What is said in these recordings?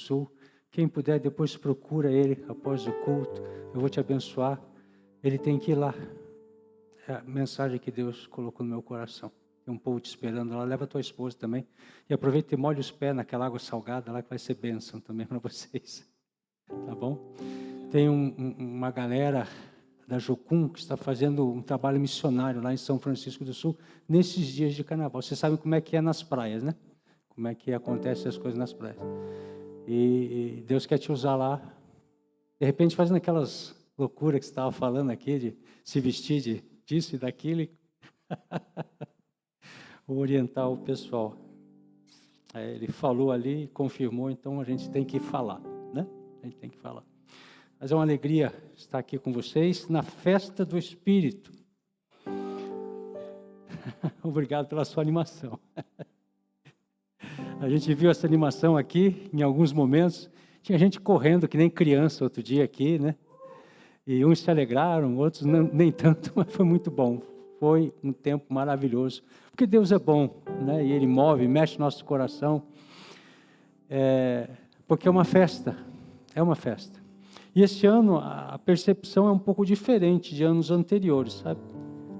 Sul. Quem puder, depois procura ele após o culto. Eu vou te abençoar. Ele tem que ir lá. É a mensagem que Deus colocou no meu coração. Tem um povo te esperando lá. Leva a tua esposa também. E aproveita e molha os pés naquela água salgada lá, que vai ser bênção também para vocês. Tá bom? Tem uma galera da Jocum que está fazendo um trabalho missionário lá em São Francisco do Sul, nesses dias de carnaval. Vocês sabem como é que é nas praias, né? Como é que acontecem as coisas nas praias. E Deus quer te usar lá. De repente, fazendo aquelas loucuras que você estava falando aqui, de se vestir disso e daquilo. Vou orientar o pessoal. Ele falou ali, confirmou, então a gente tem que falar, né? A gente tem que falar. Mas é uma alegria estar aqui com vocês na festa do Espírito. Obrigado pela sua animação. A gente viu essa animação aqui em alguns momentos. Tinha gente correndo que nem criança outro dia aqui, né? E uns se alegraram, outros nem tanto, mas foi muito bom. Foi um tempo maravilhoso. Porque Deus é bom, né? E Ele move, mexe nosso coração. Porque é uma festa. É uma festa. E esse ano a percepção é um pouco diferente de anos anteriores, sabe?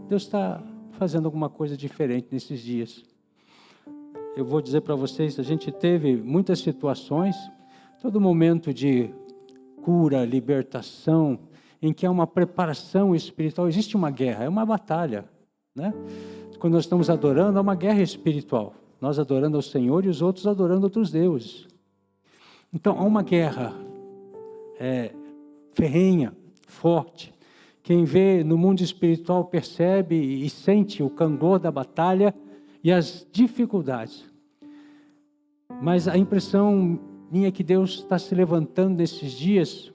Deus está fazendo alguma coisa diferente nesses dias. Eu vou dizer para vocês, a gente teve muitas situações, todo momento de cura, libertação, em que há uma preparação espiritual. Existe uma guerra, é uma batalha, né? Quando nós estamos adorando, há uma guerra espiritual. Nós adorando ao Senhor e os outros adorando outros deuses. Então, há uma guerra ferrenha, forte. Quem vê no mundo espiritual percebe e sente o candor da batalha e as dificuldades. Mas a impressão minha é que Deus está se levantando nesses dias.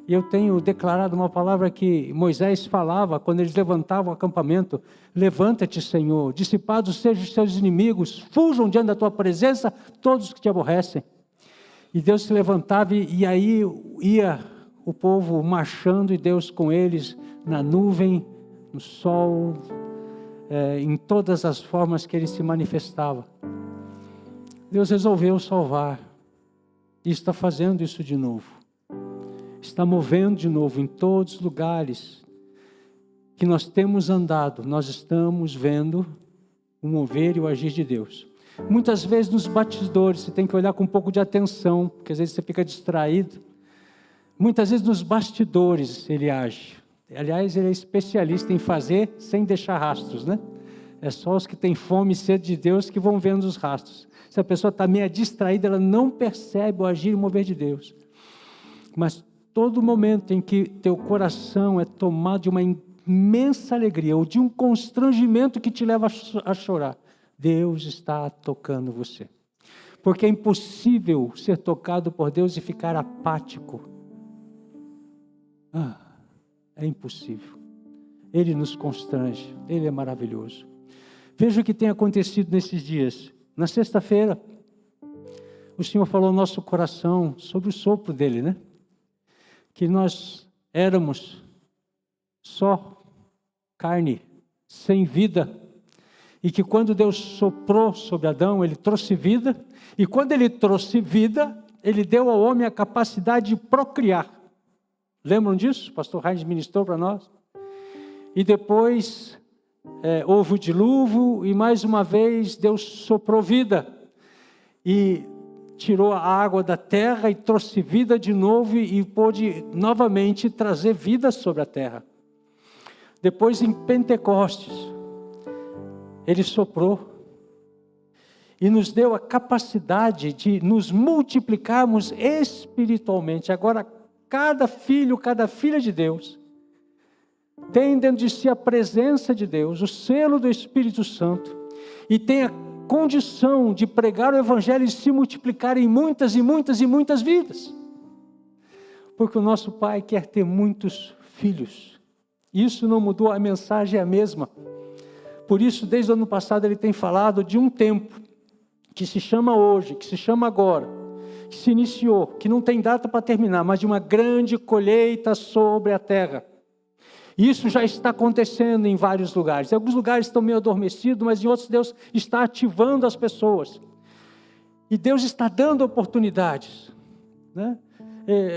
E eu tenho declarado uma palavra que Moisés falava quando eles levantavam o acampamento: levanta-te, Senhor, dissipados sejam os seus inimigos, fujam diante da tua presença todos que te aborrecem. E Deus se levantava e aí ia o povo marchando e Deus com eles na nuvem, no sol, em todas as formas que Ele se manifestava. Deus resolveu salvar e está fazendo isso de novo. Está movendo de novo em todos os lugares que nós temos andado. Nós estamos vendo o mover e o agir de Deus. Muitas vezes nos batidores você tem que olhar com um pouco de atenção, porque às vezes você fica distraído. Muitas vezes nos bastidores Ele age. Aliás, Ele é especialista em fazer sem deixar rastros, né? É só os que têm fome e sede de Deus que vão vendo os rastros. Se a pessoa está meio distraída, ela não percebe o agir e o mover de Deus. Mas todo momento em que teu coração é tomado de uma imensa alegria ou de um constrangimento que te leva a chorar, Deus está tocando você. Porque é impossível ser tocado por Deus e ficar apático. É impossível. Ele nos constrange, Ele é maravilhoso. Veja o que tem acontecido nesses dias. Na sexta-feira, o Senhor falou ao nosso coração sobre o sopro dEle, né? Que nós éramos só carne, sem vida. E que quando Deus soprou sobre Adão, Ele trouxe vida. E quando Ele trouxe vida, Ele deu ao homem a capacidade de procriar. Lembram disso? O pastor Heinz ministrou para nós. E depois houve o dilúvio e mais uma vez Deus soprou vida. E tirou a água da terra e trouxe vida de novo e pôde novamente trazer vida sobre a terra. Depois em Pentecostes, Ele soprou e nos deu a capacidade de nos multiplicarmos espiritualmente. Agora, cada filho, cada filha de Deus tem dentro de si a presença de Deus, o selo do Espírito Santo, e tem a condição de pregar o Evangelho e se multiplicar em muitas e muitas e muitas vidas. Porque o nosso Pai quer ter muitos filhos. Isso não mudou, a mensagem é a mesma. Por isso, desde o ano passado, Ele tem falado de um tempo que se chama hoje, que se chama agora, que se iniciou, que não tem data para terminar, mas de uma grande colheita sobre a terra. Isso já está acontecendo em vários lugares. Em alguns lugares estão meio adormecidos, mas em outros Deus está ativando as pessoas. E Deus está dando oportunidades. né?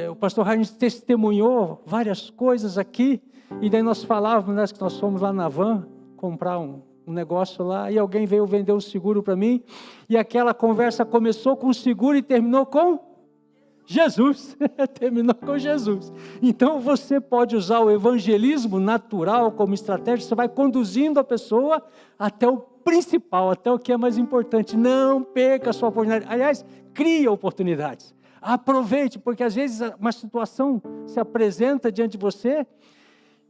O pastor Heinz testemunhou várias coisas aqui, e daí nós falávamos, né, que nós fomos lá na van comprar um negócio lá, e alguém veio vender um seguro para mim, e aquela conversa começou com o seguro e terminou com Jesus. Terminou com Jesus. Então você pode usar o evangelismo natural como estratégia, você vai conduzindo a pessoa até o principal, até o que é mais importante. Não perca a sua oportunidade. Aliás, crie oportunidades. Aproveite, porque às vezes uma situação se apresenta diante de você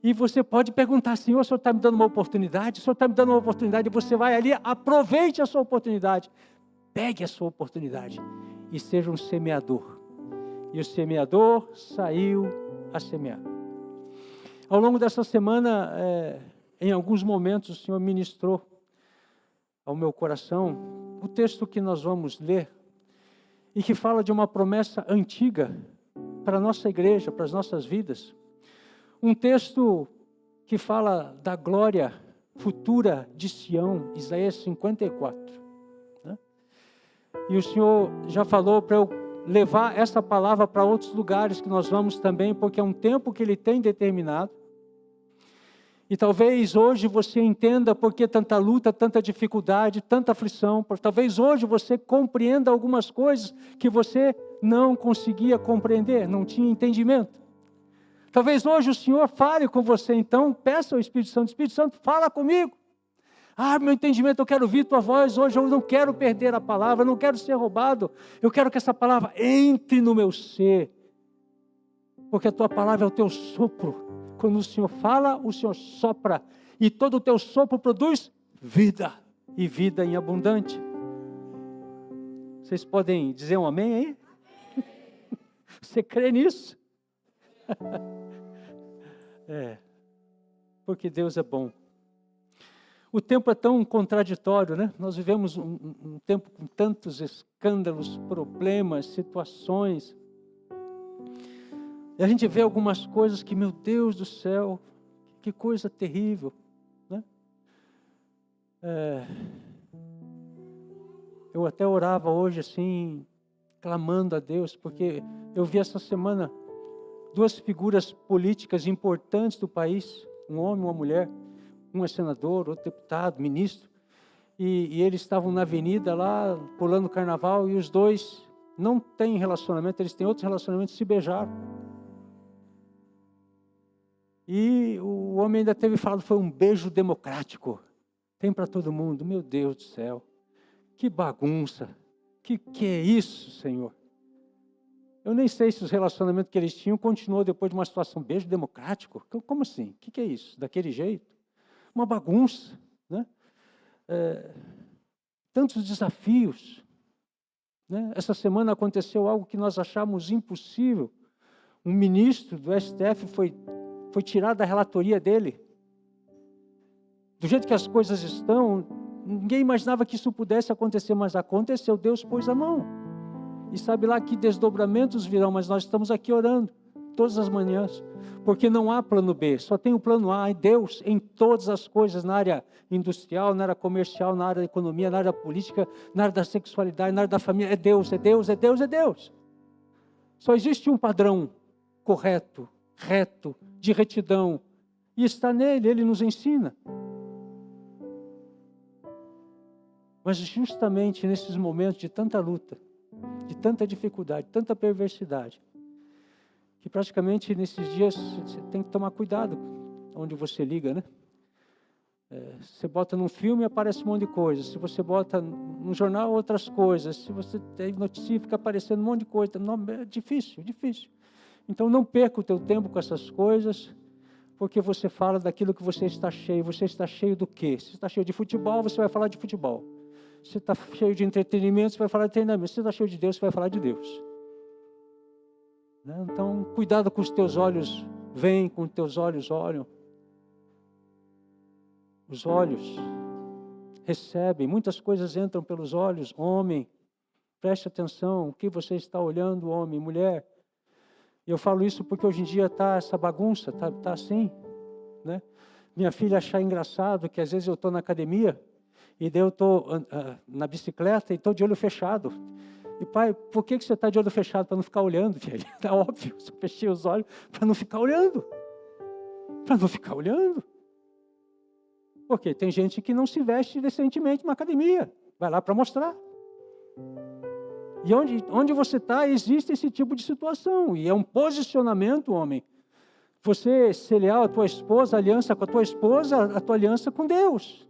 e você pode perguntar: Senhor, o Senhor está me dando uma oportunidade? O Senhor está me dando uma oportunidade? E você vai ali, aproveite a sua oportunidade. Pegue a sua oportunidade e seja um semeador. E o semeador saiu a semear. Ao longo dessa semana, em alguns momentos, o Senhor ministrou ao meu coração o texto que nós vamos ler, e que fala de uma promessa antiga para a nossa igreja, para as nossas vidas. Um texto que fala da glória futura de Sião, Isaías 54. Né? E o Senhor já falou para eu levar essa palavra para outros lugares que nós vamos também, porque é um tempo que Ele tem determinado. E talvez hoje você entenda por que tanta luta, tanta dificuldade, tanta aflição. Talvez hoje você compreenda algumas coisas que você não conseguia compreender, não tinha entendimento. Talvez hoje o Senhor fale com você, então peça ao Espírito Santo, fala comigo. Meu entendimento, eu quero ouvir tua voz hoje, eu não quero perder a palavra, eu não quero ser roubado. Eu quero que essa palavra entre no meu ser, porque a tua palavra é o teu sopro. Quando o Senhor fala, o Senhor sopra, e todo o teu sopro produz vida, e vida em abundante. Vocês podem dizer um amém aí? Você crê nisso? Porque Deus é bom. O tempo é tão contraditório, né? Nós vivemos um tempo com tantos escândalos, problemas, situações. E a gente vê algumas coisas que, meu Deus do céu, que coisa terrível, né? Eu até orava hoje assim, clamando a Deus, porque eu vi essa semana 2 figuras políticas importantes do país, um homem e uma mulher, um é senador, outro deputado, ministro, e eles estavam na avenida lá, pulando carnaval, e os dois não têm relacionamento, eles têm outros relacionamentos, se beijaram. E o homem ainda teve falado, foi um beijo democrático. Tem para todo mundo. Meu Deus do céu. Que bagunça. Que é isso, Senhor? Eu nem sei se os relacionamentos que eles tinham continuou depois de uma situação. Beijo democrático? Como assim? O que é isso? Daquele jeito? Uma bagunça, né? Tantos desafios. Né? Essa semana aconteceu algo que nós achamos impossível. Um ministro do STF foi tirado da relatoria dele. Do jeito que as coisas estão, ninguém imaginava que isso pudesse acontecer, mas aconteceu, Deus pôs a mão. E sabe lá que desdobramentos virão, mas nós estamos aqui orando, todas as manhãs, porque não há plano B, só tem o plano A, Deus em todas as coisas, na área industrial, na área comercial, na área da economia, na área política, na área da sexualidade, na área da família, é Deus, é Deus, é Deus, é Deus. Só existe um padrão correto, reto, de retidão, e está nele, ele nos ensina. Mas justamente nesses momentos de tanta luta, de tanta dificuldade, tanta perversidade, que praticamente nesses dias você tem que tomar cuidado onde você liga, né? Você bota num filme, aparece um monte de coisa. Se você bota no jornal, outras coisas. Se você tem notícia, fica aparecendo um monte de coisa. Não, é difícil, difícil. Então não perca o teu tempo com essas coisas, porque você fala daquilo que você está cheio. Você está cheio do quê? Se está cheio de futebol, você vai falar de futebol. Se está cheio de entretenimento, você vai falar de entretenimento. Se está cheio de Deus, você vai falar de Deus. Então, cuidado com os teus olhos, vem com os teus olhos, olham. Os olhos recebem, muitas coisas entram pelos olhos. Homem, preste atenção, o que você está olhando, homem, mulher. E eu falo isso porque hoje em dia está essa bagunça, está assim, né? Minha filha acha engraçado que às vezes eu estou na academia e daí eu estou na bicicleta e estou de olho fechado. E pai, por que você está de olho fechado? Para não ficar olhando, filho. Está óbvio, eu fechei os olhos para não ficar olhando. Para não ficar olhando. Porque tem gente que não se veste decentemente na academia. Vai lá para mostrar. E onde você está, existe esse tipo de situação. E é um posicionamento, homem. Você ser leal à tua esposa, a aliança com a tua esposa, a tua aliança com Deus.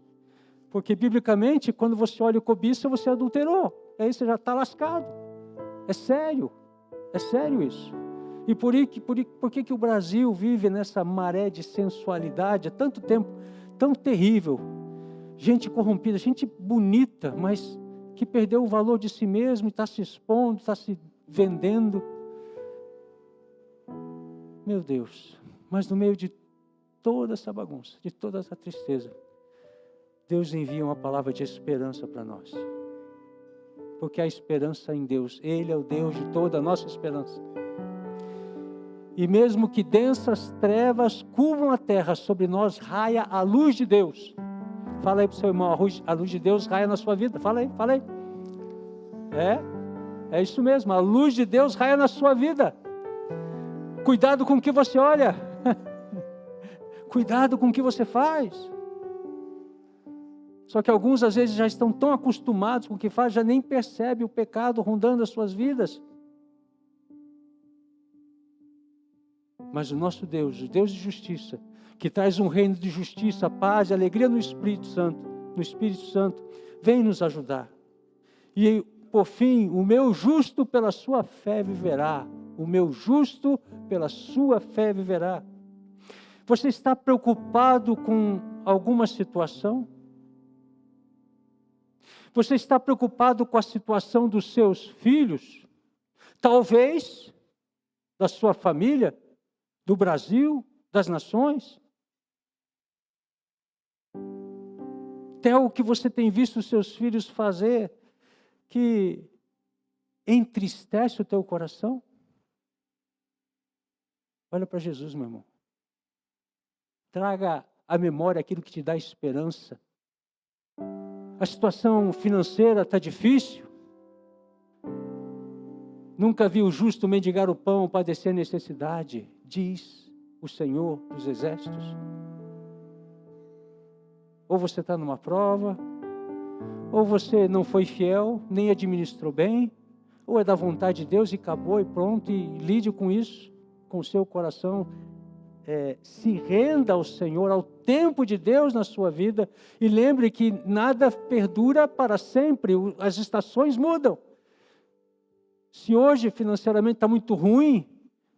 Porque, biblicamente, quando você olha o cobiça, você adulterou. Aí você já está lascado. É sério isso. E por que o Brasil vive nessa maré de sensualidade há tanto tempo, tão terrível? Gente corrompida, gente bonita, mas que perdeu o valor de si mesmo, está se expondo, está se vendendo. Meu Deus, mas no meio de toda essa bagunça, de toda essa tristeza, Deus envia uma palavra de esperança para nós. Porque há esperança em Deus. Ele é o Deus de toda a nossa esperança. E mesmo que densas trevas cubram a terra, sobre nós raia a luz de Deus. Fala aí para o seu irmão, a luz de Deus raia na sua vida. Fala aí. É isso mesmo, a luz de Deus raia na sua vida. Cuidado com o que você olha. Cuidado com o que você faz. Só que alguns às vezes já estão tão acostumados com o que faz, já nem percebem o pecado rondando as suas vidas. Mas o nosso Deus, o Deus de justiça, que traz um reino de justiça, paz e alegria no Espírito Santo, vem nos ajudar. E por fim, o meu justo pela sua fé viverá. O meu justo pela sua fé viverá. Você está preocupado com alguma situação? Você está preocupado com a situação dos seus filhos? Talvez da sua família, do Brasil, das nações? Tem algo que você tem visto os seus filhos fazer que entristece o teu coração? Olha para Jesus, meu irmão. Traga à memória aquilo que te dá esperança. A situação financeira está difícil. Nunca vi o justo mendigar o pão, padecer necessidade, diz o Senhor dos Exércitos. Ou você está numa prova, ou você não foi fiel, nem administrou bem, ou é da vontade de Deus e acabou e pronto, e lide com isso, com o seu coração. Se renda ao Senhor, ao tempo de Deus na sua vida, e lembre que nada perdura para sempre, as estações mudam. Se hoje financeiramente está muito ruim,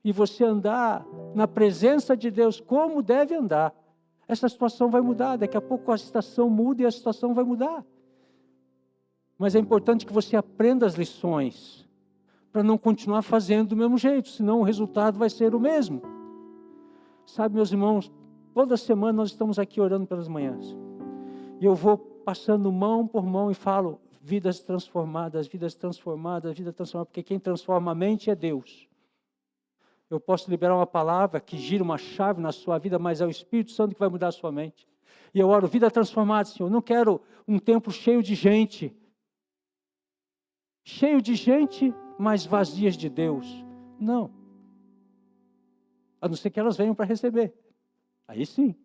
e você andar na presença de Deus como deve andar, essa situação vai mudar, daqui a pouco a estação muda e a situação vai mudar. Mas é importante que você aprenda as lições, para não continuar fazendo do mesmo jeito, senão o resultado vai ser o mesmo. Sabe, meus irmãos, toda semana nós estamos aqui orando pelas manhãs. E eu vou passando mão por mão e falo, vidas transformadas, porque quem transforma a mente é Deus. Eu posso liberar uma palavra que gira uma chave na sua vida, mas é o Espírito Santo que vai mudar a sua mente. E eu oro, vida transformada, Senhor. Eu não quero um templo cheio de gente, mas vazias de Deus. Não. A não ser que elas venham para receber. Aí sim.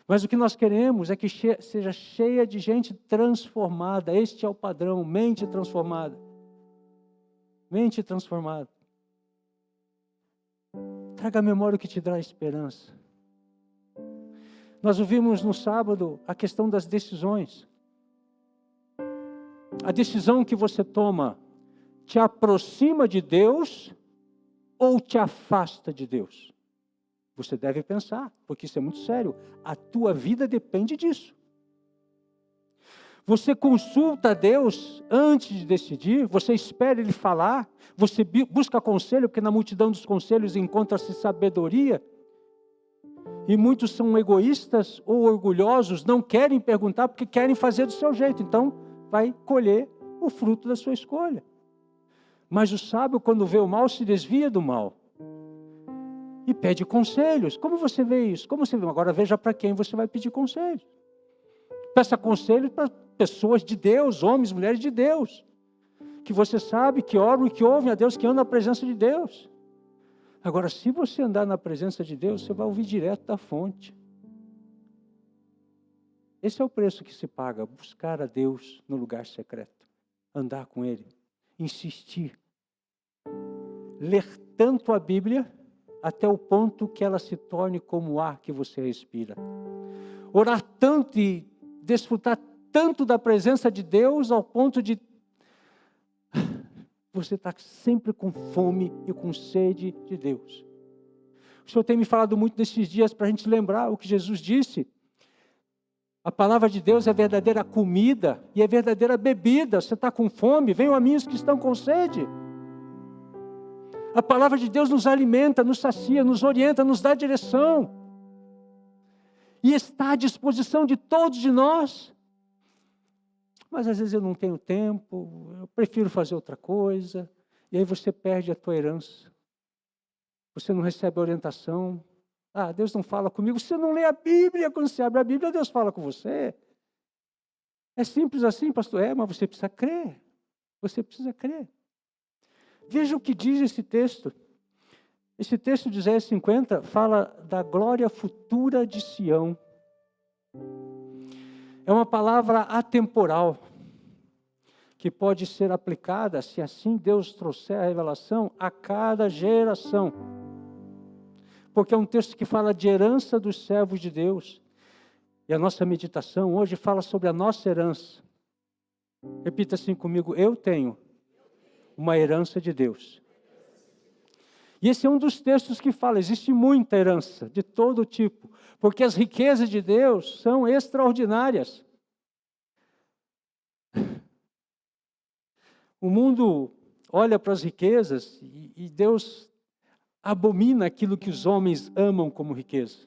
Mas o que nós queremos é que seja cheia de gente transformada. Este é o padrão, mente transformada. Mente transformada. Traga à memória o que te dá esperança. Nós ouvimos no sábado a questão das decisões. A decisão que você toma te aproxima de Deus ou te afasta de Deus? Você deve pensar, porque isso é muito sério. A tua vida depende disso. Você consulta a Deus antes de decidir, você espera Ele falar, você busca conselho, porque na multidão dos conselhos encontra-se sabedoria. E muitos são egoístas ou orgulhosos, não querem perguntar, porque querem fazer do seu jeito. Então, vai colher o fruto da sua escolha. Mas o sábio, quando vê o mal, se desvia do mal. E pede conselhos. Como você vê isso? Como você vê? Agora veja para quem você vai pedir conselhos. Peça conselho para pessoas de Deus, homens, mulheres de Deus, que você sabe, que oram e que ouvem a Deus, que andam na presença de Deus. Agora, se você andar na presença de Deus, você vai ouvir direto da fonte. Esse é o preço que se paga, buscar a Deus no lugar secreto, andar com Ele, insistir, ler tanto a Bíblia, até o ponto que ela se torne como o ar que você respira. Orar tanto e desfrutar tanto da presença de Deus, ao ponto de você estar sempre com fome e com sede de Deus. O Senhor tem me falado muito nesses dias para a gente lembrar o que Jesus disse. A palavra de Deus é verdadeira comida e é verdadeira bebida. Você está com fome? Venham a mim os que estão com sede. A palavra de Deus nos alimenta, nos sacia, nos orienta, nos dá direção. E está à disposição de todos de nós. Mas às vezes eu não tenho tempo, eu prefiro fazer outra coisa. E aí você perde a tua herança. Você não recebe a orientação. Ah, Deus não fala comigo. Você não lê a Bíblia. Quando você abre a Bíblia, Deus fala com você. É simples assim, pastor? É, mas você precisa crer. Você precisa crer. Veja o que diz esse texto. Esse texto de Isaías 50 fala da glória futura de Sião. É uma palavra atemporal, que pode ser aplicada, se assim Deus trouxer a revelação, a cada geração. Porque é um texto que fala de herança dos servos de Deus. E a nossa meditação hoje fala sobre a nossa herança. Repita assim comigo: eu tenho uma herança de Deus. E esse é um dos textos que fala, existe muita herança, de todo tipo, porque as riquezas de Deus são extraordinárias. O mundo olha para as riquezas e Deus abomina aquilo que os homens amam como riqueza.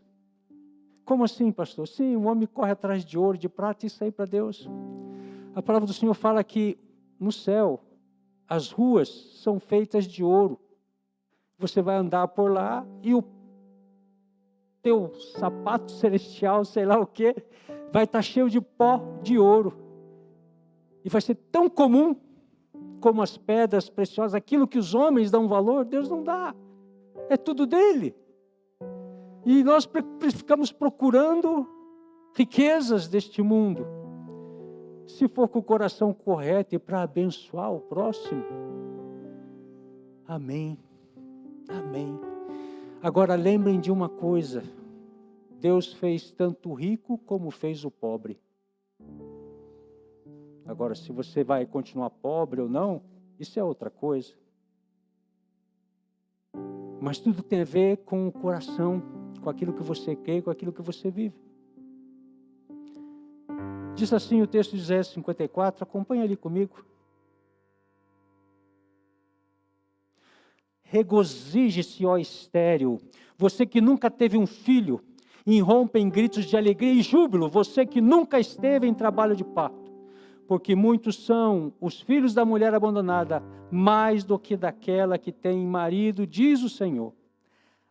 Como assim, pastor? Sim, um homem corre atrás de ouro, de prata, isso aí para Deus. A palavra do Senhor fala que no céu, as ruas são feitas de ouro. Você vai andar por lá e o teu sapato celestial, sei lá o quê, vai estar cheio de pó de ouro. E vai ser tão comum como as pedras preciosas. Aquilo que os homens dão valor, Deus não dá. É tudo dele. E nós ficamos procurando riquezas deste mundo. Se for com o coração correto e para abençoar o próximo, amém. Amém. Agora lembrem de uma coisa: Deus fez tanto o rico como fez o pobre. Agora, se você vai continuar pobre ou não, isso é outra coisa. Mas tudo tem a ver com o coração, com aquilo que você crê, com aquilo que você vive. Diz assim o texto de Isaías 54, acompanha ali comigo. Regozije-se, ó estéril, você que nunca teve um filho, irrompa em gritos de alegria e júbilo, você que nunca esteve em trabalho de parto, porque muitos são os filhos da mulher abandonada, mais do que daquela que tem marido, diz o Senhor.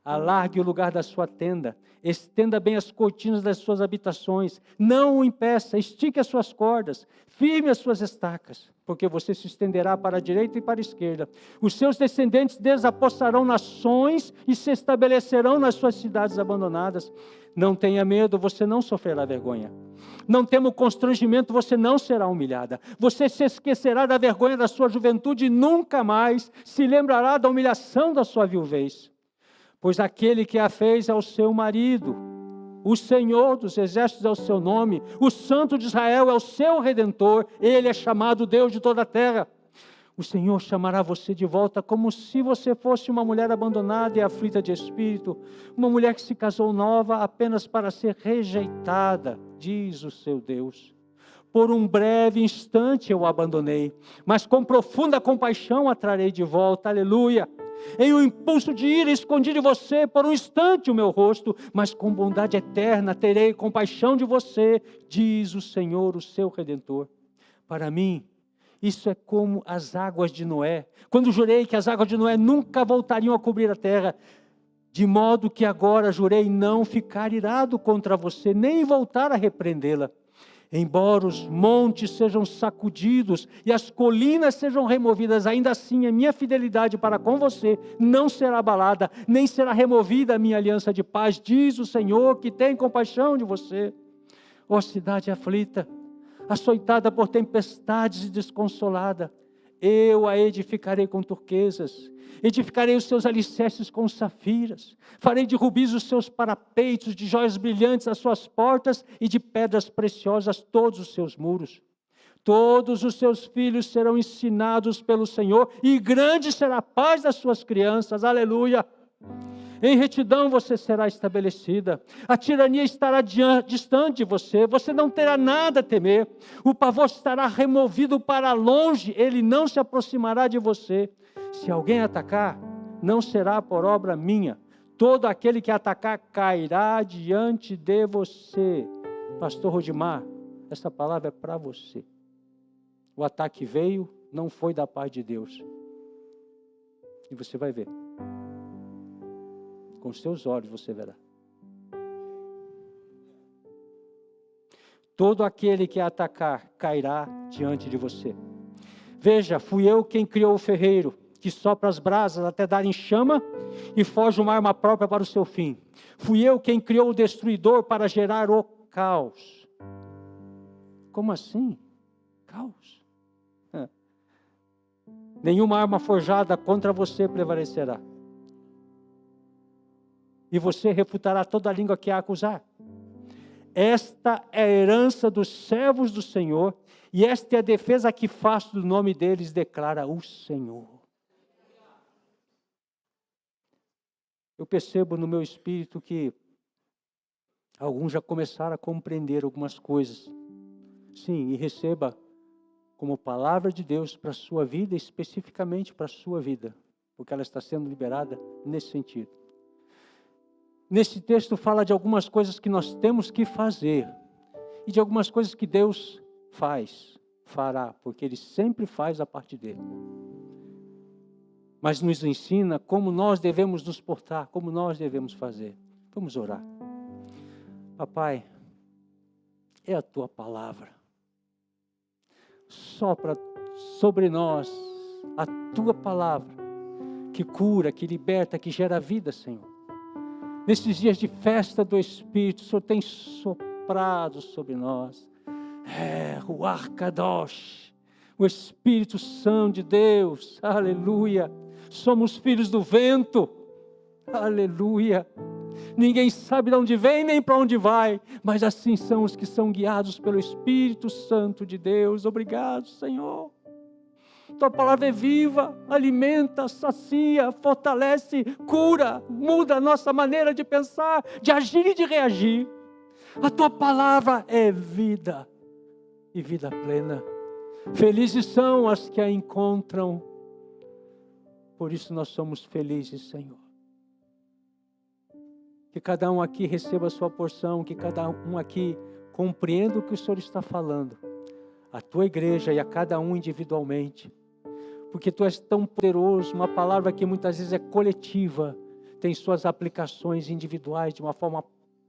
Alargue o lugar da sua tenda, estenda bem as cortinas das suas habitações, não o impeça, estique as suas cordas, firme as suas estacas, porque você se estenderá para a direita e para a esquerda. Os seus descendentes desapossarão nações e se estabelecerão nas suas cidades abandonadas. Não tenha medo, você não sofrerá vergonha. Não tema o constrangimento, você não será humilhada. Você se esquecerá da vergonha da sua juventude e nunca mais se lembrará da humilhação da sua viuvez. Pois aquele que a fez é o seu marido, o Senhor dos exércitos é o seu nome, o Santo de Israel é o seu Redentor, ele é chamado Deus de toda a terra. O Senhor chamará você de volta como se você fosse uma mulher abandonada e aflita de espírito, uma mulher que se casou nova apenas para ser rejeitada, diz o seu Deus. Por um breve instante eu o abandonei, mas com profunda compaixão a trarei de volta, aleluia. Em um impulso de ira escondi de você por um instante o meu rosto, mas com bondade eterna terei compaixão de você, diz o Senhor, o seu Redentor. Para mim, isso é como as águas de Noé, quando jurei que as águas de Noé nunca voltariam a cobrir a terra, de modo que agora jurei não ficar irado contra você, nem voltar a repreendê-la. Embora os montes sejam sacudidos e as colinas sejam removidas, ainda assim a minha fidelidade para com você não será abalada, nem será removida a minha aliança de paz, diz o Senhor, que tem compaixão de você. Ó cidade aflita, açoitada por tempestades e desconsolada, eu a edificarei com turquesas, edificarei os seus alicerces com safiras, farei de rubis os seus parapeitos, de joias brilhantes as suas portas e de pedras preciosas todos os seus muros. Todos os seus filhos serão ensinados pelo Senhor e grande será a paz das suas crianças. Aleluia! Em retidão você será estabelecida, a tirania estará distante de você, você não terá nada a temer, o pavor estará removido para longe, ele não se aproximará de você. Se alguém atacar, não será por obra minha, todo aquele que atacar cairá diante de você. Pastor Rodimar, essa palavra é para você. O ataque veio, não foi da paz de Deus, e você vai ver. Com os seus olhos você verá. Todo aquele que atacar cairá diante de você. Veja, fui eu quem criou o ferreiro, que sopra as brasas até darem chama e forja uma arma própria para o seu fim. Fui eu quem criou o destruidor para gerar o caos. Como assim? Caos? Nenhuma arma forjada contra você prevalecerá. E você refutará toda a língua que a acusar. Esta é a herança dos servos do Senhor, e esta é a defesa que faço do nome deles, declara o Senhor. Eu percebo no meu espírito que alguns já começaram a compreender algumas coisas. Sim, e receba como palavra de Deus para a sua vida, especificamente para a sua vida, porque ela está sendo liberada nesse sentido. Nesse texto fala de algumas coisas que nós temos que fazer e de algumas coisas que Deus fará, porque Ele sempre faz a parte dele. Mas nos ensina como nós devemos nos portar, como nós devemos fazer. Vamos orar. Papai, é a Tua palavra. Sopra sobre nós a Tua palavra, que cura, que liberta, que gera vida, Senhor. Nesses dias de festa do Espírito, o Senhor tem soprado sobre nós. Ruach Kadosh, o Espírito Santo de Deus, aleluia. Somos filhos do vento, aleluia. Ninguém sabe de onde vem nem para onde vai, mas assim são os que são guiados pelo Espírito Santo de Deus. Obrigado, Senhor. Tua palavra é viva, alimenta, sacia, fortalece, cura, muda a nossa maneira de pensar, de agir e de reagir. A Tua palavra é vida e vida plena. Felizes são as que a encontram. Por isso nós somos felizes, Senhor. Que cada um aqui receba a sua porção, que cada um aqui compreenda o que o Senhor está falando. A Tua igreja e a cada um individualmente. Porque Tu és tão poderoso, uma palavra que muitas vezes é coletiva, tem suas aplicações individuais de uma forma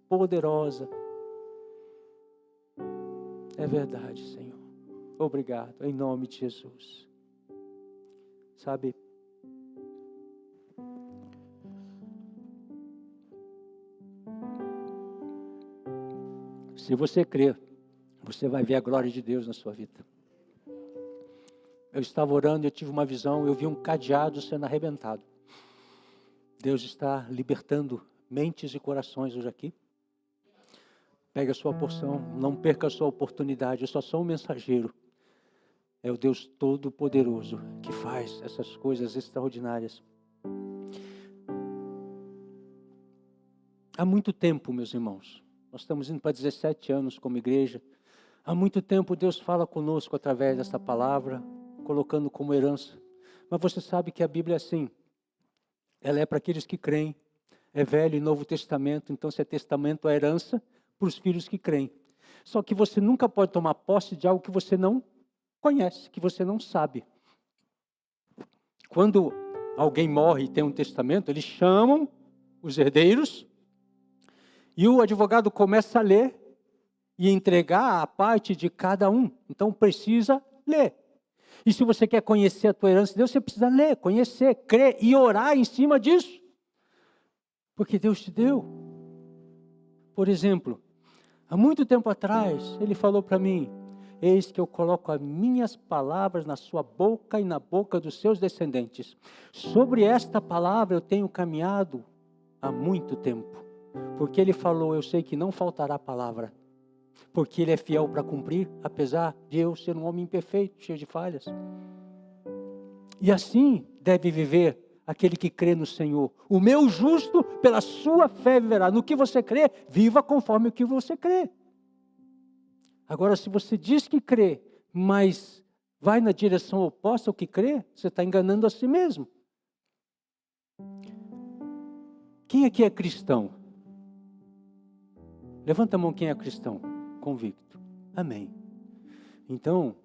poderosa. É verdade, Senhor. Obrigado, em nome de Jesus. Sabe, se você crer, você vai ver a glória de Deus na sua vida. Eu estava orando e eu tive uma visão, eu vi um cadeado sendo arrebentado. Deus está libertando mentes e corações hoje aqui. Pegue a sua porção, não perca a sua oportunidade, eu só sou um mensageiro. É o Deus Todo-Poderoso que faz essas coisas extraordinárias. Há muito tempo, meus irmãos, nós estamos indo para 17 anos como igreja. Há muito tempo Deus fala conosco através dessa palavra, colocando como herança. Mas você sabe que a Bíblia é assim. Ela é para aqueles que creem. É Velho e Novo Testamento. Então, se é testamento, é herança para os filhos que creem. Só que você nunca pode tomar posse de algo que você não conhece, que você não sabe. Quando alguém morre e tem um testamento, eles chamam os herdeiros e o advogado começa a ler e entregar a parte de cada um. Então precisa ler. E se você quer conhecer a tua herança de Deus, você precisa ler, conhecer, crer e orar em cima disso. Porque Deus te deu. Por exemplo, há muito tempo atrás, Ele falou para mim: eis que eu coloco as minhas palavras na sua boca e na boca dos seus descendentes. Sobre esta palavra eu tenho caminhado há muito tempo. Porque Ele falou, eu sei que não faltará palavra. Porque Ele é fiel para cumprir, apesar de eu ser um homem imperfeito, cheio de falhas. E assim deve viver aquele que crê no Senhor. O meu justo, pela sua fé viverá. No que você crê, viva conforme o que você crê. Agora, se você diz que crê, mas vai na direção oposta ao que crê, você está enganando a si mesmo. Quem aqui é cristão? Levanta a mão quem é cristão. Convicto. Amém. Então,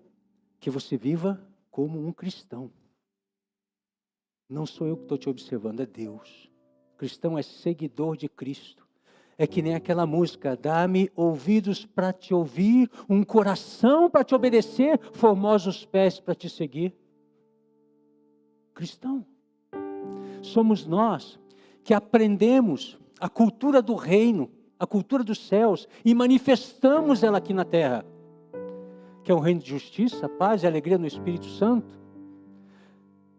que você viva como um cristão. Não sou eu que estou te observando, é Deus. Cristão é seguidor de Cristo. É que nem aquela música, dá-me ouvidos para te ouvir, um coração para te obedecer, formosos pés para te seguir. Cristão. Somos nós que aprendemos a cultura do reino, a cultura dos céus, e manifestamos ela aqui na terra, que é um reino de justiça, paz e alegria no Espírito Santo,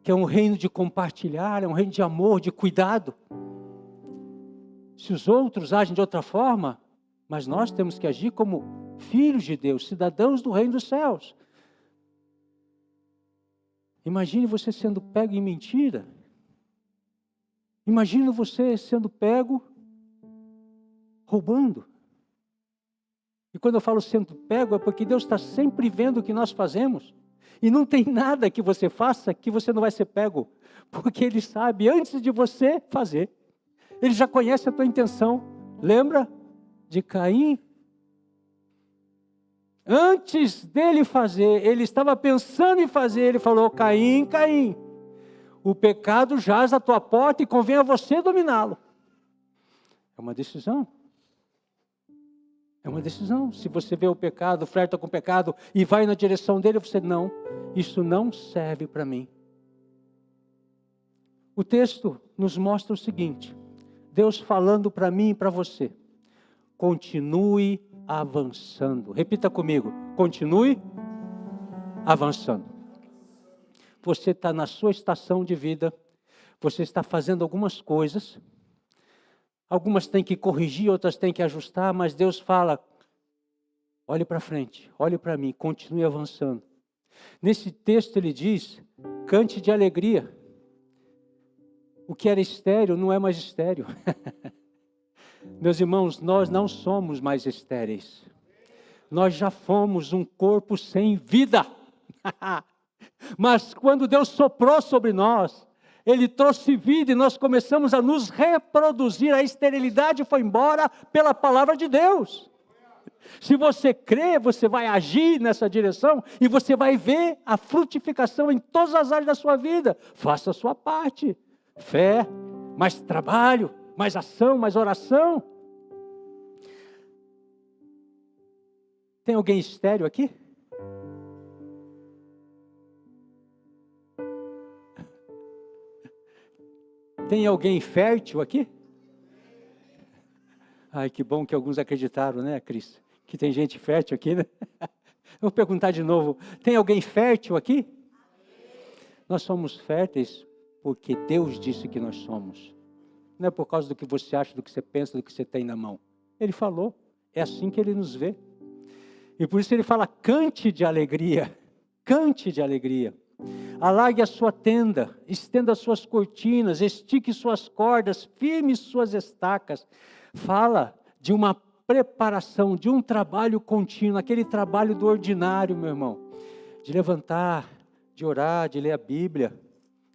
que é um reino de compartilhar, é um reino de amor, de cuidado. Se os outros agem de outra forma, mas nós temos que agir como filhos de Deus, cidadãos do reino dos céus. Imagine você sendo pego em mentira. Imagine você sendo pego roubando. E quando eu falo sendo pego, é porque Deus está sempre vendo o que nós fazemos. E não tem nada que você faça que você não vai ser pego. Porque Ele sabe antes de você fazer. Ele já conhece a tua intenção. Lembra de Caim? Antes dele fazer, ele estava pensando em fazer. Ele falou, Caim, Caim, o pecado jaz à tua porta e convém a você dominá-lo. É uma decisão. É uma decisão. Se você vê o pecado, flerta com o pecado e vai na direção dele, você não, isso não serve para mim. O texto nos mostra o seguinte, Deus falando para mim e para você, continue avançando. Repita comigo, continue avançando. Você está na sua estação de vida, você está fazendo algumas coisas, algumas tem que corrigir, outras tem que ajustar, mas Deus fala, olhe para frente, olhe para mim, continue avançando. Nesse texto ele diz, cante de alegria. O que era estéril não é mais estéril. Meus irmãos, nós não somos mais estéreis. Nós já fomos um corpo sem vida. Mas quando Deus soprou sobre nós, Ele trouxe vida e nós começamos a nos reproduzir. A esterilidade foi embora pela palavra de Deus. Se você crê, você vai agir nessa direção e você vai ver a frutificação em todas as áreas da sua vida. Faça a sua parte. Fé, mais trabalho, mais ação, mais oração. Tem alguém estéril aqui? Tem alguém fértil aqui? Ai, que bom que alguns acreditaram, né, Cris? Que tem gente fértil aqui, né? Vou perguntar de novo. Tem alguém fértil aqui? Nós somos férteis porque Deus disse que nós somos. Não é por causa do que você acha, do que você pensa, do que você tem na mão. Ele falou. É assim que Ele nos vê. E por isso Ele fala, cante de alegria. Cante de alegria. Alargue a sua tenda, estenda as suas cortinas, estique suas cordas, firme suas estacas. Fala de uma preparação, de um trabalho contínuo, aquele trabalho do ordinário, meu irmão. De levantar, de orar, de ler a Bíblia,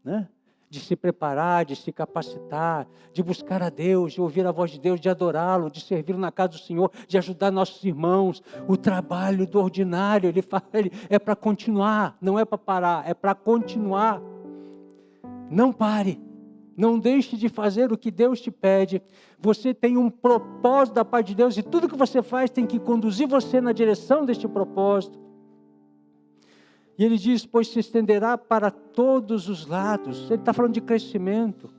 né? De se preparar, de se capacitar, de buscar a Deus, de ouvir a voz de Deus, de adorá-lo, de servir na casa do Senhor, de ajudar nossos irmãos. O trabalho do ordinário, ele fala, é para continuar, não é para parar, é para continuar. Não pare, Não deixe de fazer o que Deus te pede. Você tem um propósito da parte de Deus e tudo que você faz tem que conduzir você na direção deste propósito. E ele diz, pois se estenderá para todos os lados. Ele está falando de crescimento.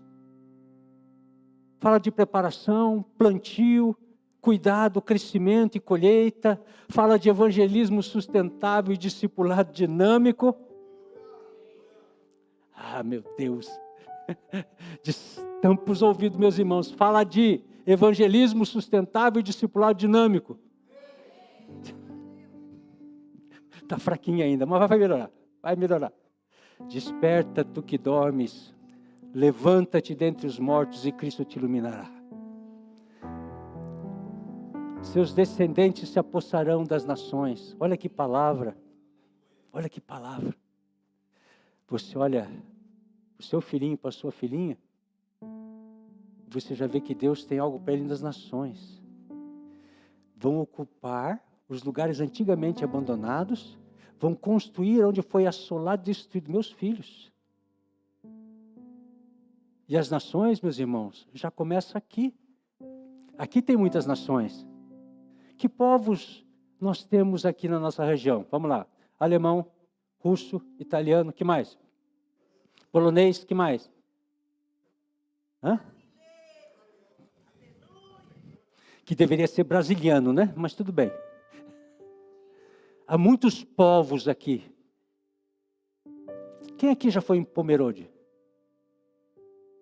Fala de preparação, plantio, cuidado, crescimento e colheita. Fala de evangelismo sustentável e discipulado dinâmico. Ah, meu Deus. Tampa os ouvidos, meus irmãos. Fala de evangelismo sustentável e discipulado dinâmico. Está fraquinho ainda, mas vai melhorar. Vai melhorar. Desperta tu que dormes. Levanta-te dentre os mortos e Cristo te iluminará. Seus descendentes se apossarão das nações. Olha que palavra. Olha que palavra. Você olha o seu filhinho para a sua filhinha, você já vê que Deus tem algo para ele nas nações. Vão ocupar os lugares antigamente abandonados, vão construir onde foi assolado e destruído meus filhos. E as nações, meus irmãos, já começa aqui. Aqui tem muitas nações. Que povos nós temos aqui na nossa região? Vamos lá. Alemão, russo, italiano, que mais? Polonês, que mais? Hã? Que deveria ser brasiliano, né? Mas tudo bem. Há muitos povos aqui. Quem aqui já foi em Pomerode?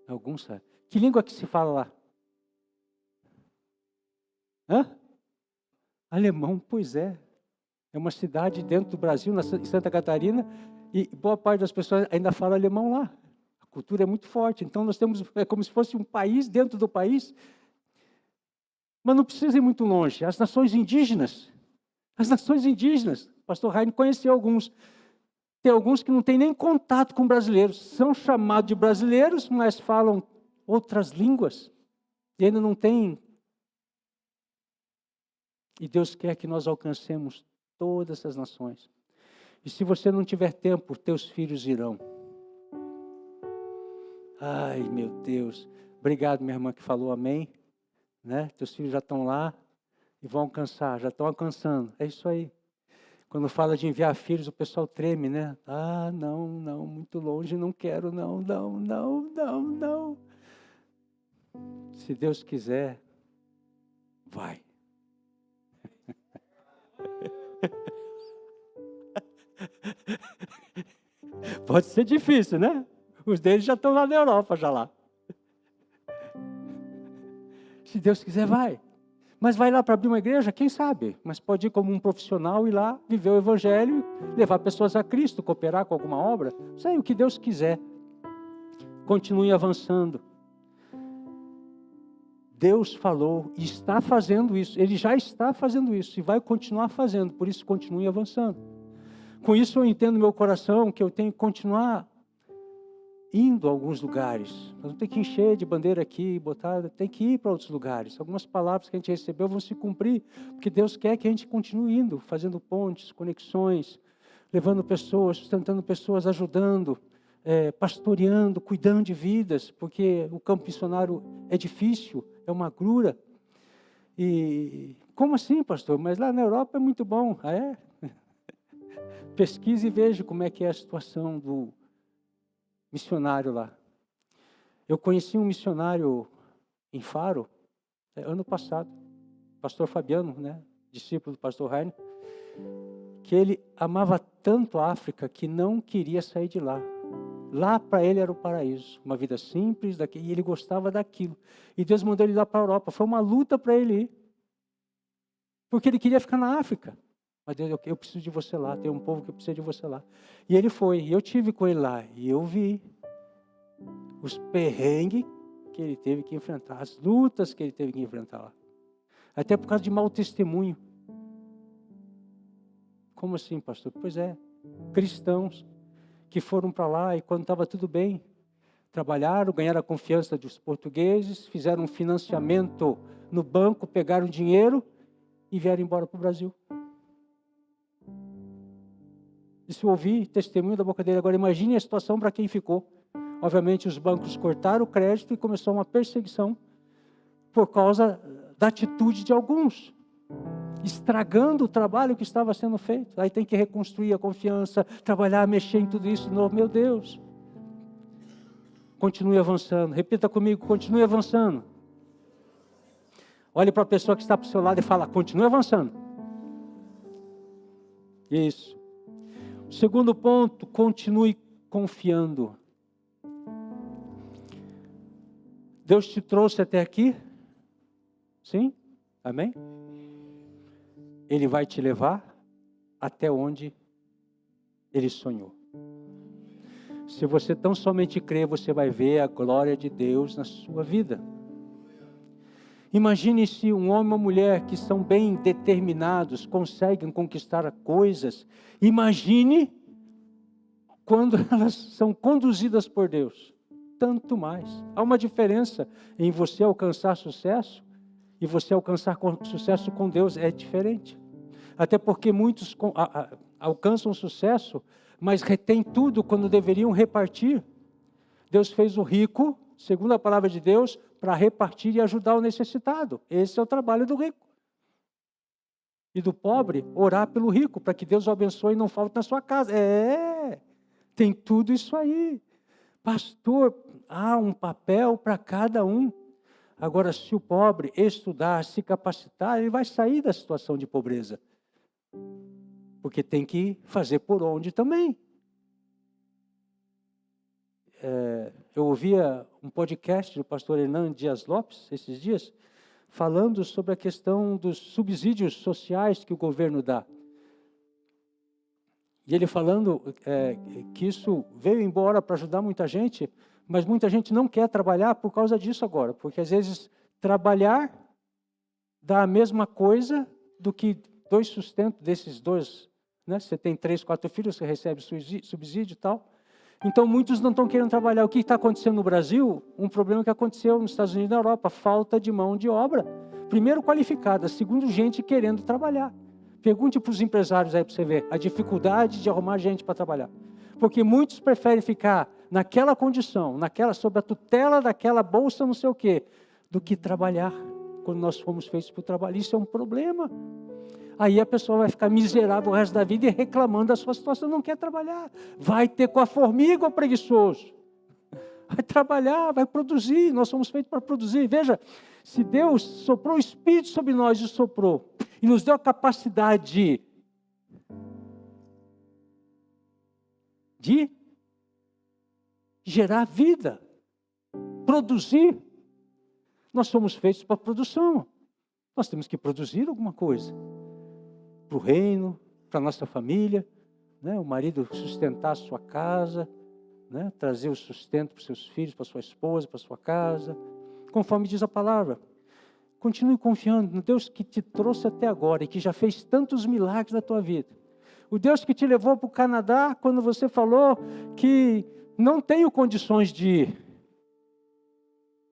Alguns sabem. Que língua que se fala lá? Hã? Alemão, pois é. É uma cidade dentro do Brasil, em Santa Catarina, e boa parte das pessoas ainda fala alemão lá. A cultura é muito forte. Então nós temos, é como se fosse um país dentro do país. Mas não precisa ir muito longe. As nações indígenas. O pastor Rainer conheceu alguns. Tem alguns que não têm nem contato com brasileiros. São chamados de brasileiros, mas falam outras línguas. E ainda não têm. E Deus quer que nós alcancemos todas essas nações. E se você não tiver tempo, teus filhos irão. Ai, meu Deus. Obrigado, minha irmã que falou amém. Né? Teus filhos já estão lá e vão alcançar, já estão alcançando. É isso aí. Quando fala de enviar filhos, o pessoal treme, né? Ah, não, muito longe, não quero, não. Se Deus quiser, vai. Pode ser difícil, né? Os deles já estão lá na Europa, já lá. Se Deus quiser, vai. Mas vai lá para abrir uma igreja? Quem sabe? Mas pode ir como um profissional, ir lá, viver o evangelho, levar pessoas a Cristo, cooperar com alguma obra. Sei o que Deus quiser. Continue avançando. Deus falou e está fazendo isso. Ele já está fazendo isso e vai continuar fazendo. Por isso, continue avançando. Com isso, eu entendo no meu coração que eu tenho que continuar indo a alguns lugares. Nós não temos que encher de bandeira aqui, botar, tem que ir para outros lugares. Algumas palavras que a gente recebeu vão se cumprir, porque Deus quer que a gente continue indo, fazendo pontes, conexões, levando pessoas, sustentando pessoas, ajudando, pastoreando, cuidando de vidas, porque o campo missionário é difícil, é uma agrura. E como assim, pastor? Mas lá na Europa é muito bom. Ah, é? Pesquise e veja como é que é a situação do missionário lá. Eu conheci um missionário em Faro, ano passado, pastor Fabiano, né, discípulo do pastor Rainer, que ele amava tanto a África que não queria sair de lá. Lá para ele era o paraíso, uma vida simples, e ele gostava daquilo. E Deus mandou ele lá para a Europa. Foi uma luta para ele ir, porque ele queria ficar na África. Mas Deus, eu preciso de você lá, tem um povo que precisa de você lá. E ele foi, e eu tive com ele lá, e eu vi os perrengues que ele teve que enfrentar, as lutas que ele teve que enfrentar lá. Até por causa de mau testemunho. Como assim, pastor? Pois é, cristãos que foram para lá e quando estava tudo bem, trabalharam, ganharam a confiança dos portugueses, fizeram um financiamento no banco, pegaram dinheiro e vieram embora para o Brasil. Isso eu ouvi testemunho da boca dele. Agora imagine a situação para quem ficou. Obviamente, os bancos cortaram o crédito e começou uma perseguição por causa da atitude de alguns, estragando o trabalho que estava sendo feito. Aí tem que reconstruir a confiança, trabalhar, mexer em tudo isso de novo. Meu Deus! Continue avançando. Repita comigo, continue avançando. Olhe para a pessoa que está para o seu lado e fala, continue avançando. Isso. Segundo ponto, continue confiando. Deus te trouxe até aqui? Sim? Amém? Ele vai te levar até onde Ele sonhou. Se você tão somente crer, você vai ver a glória de Deus na sua vida. Imagine se um homem ou uma mulher que são bem determinados, conseguem conquistar coisas. Imagine quando elas são conduzidas por Deus. Tanto mais. Há uma diferença em você alcançar sucesso e você alcançar sucesso com Deus. É diferente. Até porque muitos alcançam sucesso, mas retém tudo quando deveriam repartir. Deus fez o rico, segundo a palavra de Deus, para repartir e ajudar o necessitado. Esse é o trabalho do rico. E do pobre, orar pelo rico, para que Deus o abençoe e não falte na sua casa. Tem tudo isso aí. Pastor, há um papel para cada um. Agora, se o pobre estudar, se capacitar, ele vai sair da situação de pobreza. Porque tem que fazer por onde também. Eu ouvia um podcast do pastor Hernando Dias Lopes, esses dias, falando sobre a questão dos subsídios sociais que o governo dá. E ele falando que isso veio embora para ajudar muita gente, mas muita gente não quer trabalhar por causa disso agora. Porque às vezes trabalhar dá a mesma coisa do que dois sustentos desses dois. Né? Você tem 3, 4 filhos, você recebe subsídio e tal. Então muitos não estão querendo trabalhar. O que está acontecendo no Brasil? Um problema que aconteceu nos Estados Unidos e na Europa. Falta de mão de obra. Primeiro qualificada, segundo gente querendo trabalhar. Pergunte para os empresários aí para você ver a dificuldade de arrumar gente para trabalhar. Porque muitos preferem ficar naquela condição, sob a tutela daquela bolsa não sei o quê, do que trabalhar quando nós fomos feitos para o trabalho. Isso é um problema. Aí a pessoa vai ficar miserável o resto da vida e reclamando da sua situação, não quer trabalhar. Vai ter com a formiga o preguiçoso. Vai trabalhar, vai produzir, nós somos feitos para produzir. Veja, se Deus soprou o Espírito sobre nós e soprou, e nos deu a capacidade de gerar vida, produzir, nós somos feitos para produção. Nós temos que produzir alguma coisa. Para o reino, para a nossa família, né? O marido sustentar a sua casa, né? Trazer o sustento para os seus filhos, para a sua esposa, para a sua casa, conforme diz a palavra. Continue confiando no Deus que te trouxe até agora e que já fez tantos milagres na tua vida. O Deus que te levou para o Canadá quando você falou que não tenho condições de ir.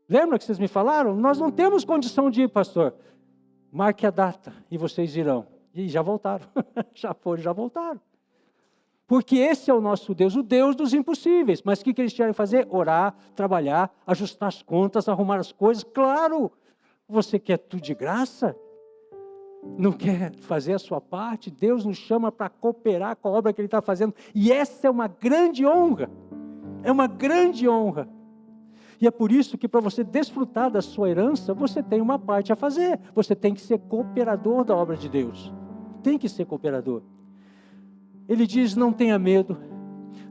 Lembra que vocês me falaram? Nós não temos condição de ir, pastor. Marque a data e vocês irão. E já voltaram. Já foram, já voltaram. Porque esse é o nosso Deus, o Deus dos impossíveis. Mas o que eles querem fazer? Orar, trabalhar, ajustar as contas, arrumar as coisas. Claro, você quer tudo de graça? Não quer fazer a sua parte? Deus nos chama para cooperar com a obra que Ele está fazendo. E essa é uma grande honra. É uma grande honra. E é por isso que para você desfrutar da sua herança, você tem uma parte a fazer. Você tem que ser cooperador da obra de Deus. Tem que ser cooperador. Ele diz, não tenha medo,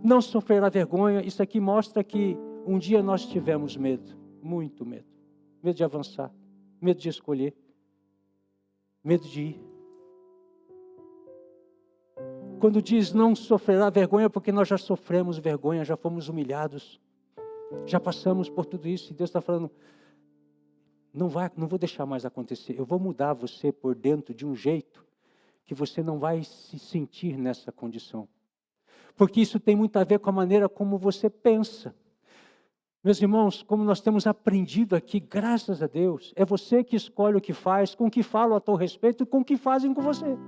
não sofrerá vergonha. Isso aqui mostra que um dia nós tivemos medo, muito medo. Medo de avançar, medo de escolher, medo de ir. Quando diz não sofrerá vergonha, porque nós já sofremos vergonha, já fomos humilhados. Já passamos por tudo isso e Deus está falando, não vou deixar mais acontecer. Eu vou mudar você por dentro de um jeito que você não vai se sentir nessa condição. Porque isso tem muito a ver com a maneira como você pensa. Meus irmãos, como nós temos aprendido aqui, graças a Deus, é você que escolhe o que faz, com o que falam a teu respeito e com o que fazem com você.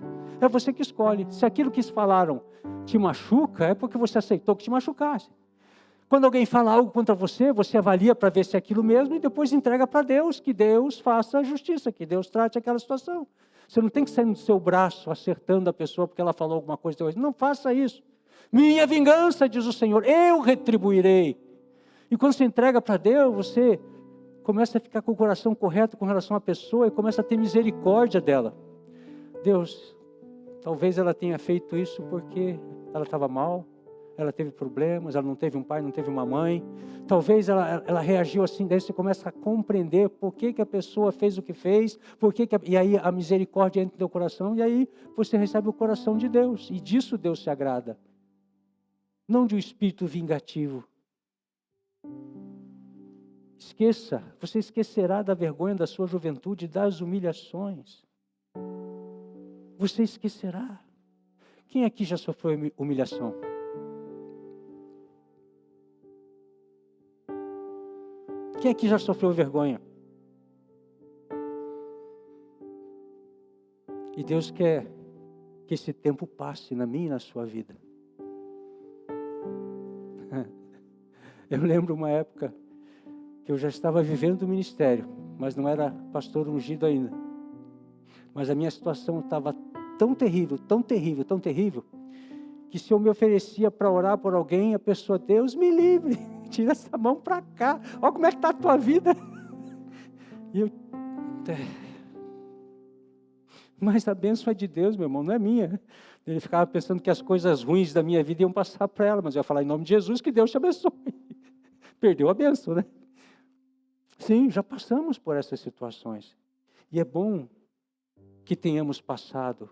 É você que escolhe. Se aquilo que falaram te machuca, é porque você aceitou que te machucasse. Quando alguém fala algo contra você, você avalia para ver se é aquilo mesmo e depois entrega para Deus, que Deus faça a justiça, que Deus trate aquela situação. Você não tem que sair no seu braço acertando a pessoa porque ela falou alguma coisa. Não faça isso. Minha vingança, diz o Senhor, eu retribuirei. E quando você entrega para Deus, você começa a ficar com o coração correto com relação à pessoa e começa a ter misericórdia dela. Deus, talvez ela tenha feito isso porque ela estava mal, ela teve problemas, ela não teve um pai, não teve uma mãe. Talvez ela reagiu assim, daí você começa a compreender por que a pessoa fez o que fez, e aí a misericórdia entra no teu coração, e aí você recebe o coração de Deus, e disso Deus se agrada. Não de um espírito vingativo. Esqueça, você esquecerá da vergonha da sua juventude, das humilhações. Você esquecerá. Quem aqui já sofreu humilhação? Quem aqui já sofreu vergonha? E Deus quer que esse tempo passe na minha e na sua vida. Eu lembro uma época que eu já estava vivendo o ministério, mas não era pastor ungido ainda. Mas a minha situação estava tão terrível, tão terrível, tão terrível, que se eu me oferecia para orar por alguém, a pessoa, Deus me livre, tira essa mão para cá, olha como é que está a tua vida. E eu, mas a bênção é de Deus, meu irmão, não é minha. Ele ficava pensando que as coisas ruins da minha vida iam passar para ela, mas eu ia falar em nome de Jesus, que Deus te abençoe. Perdeu a bênção, né? Sim, já passamos por essas situações. E é bom que tenhamos passado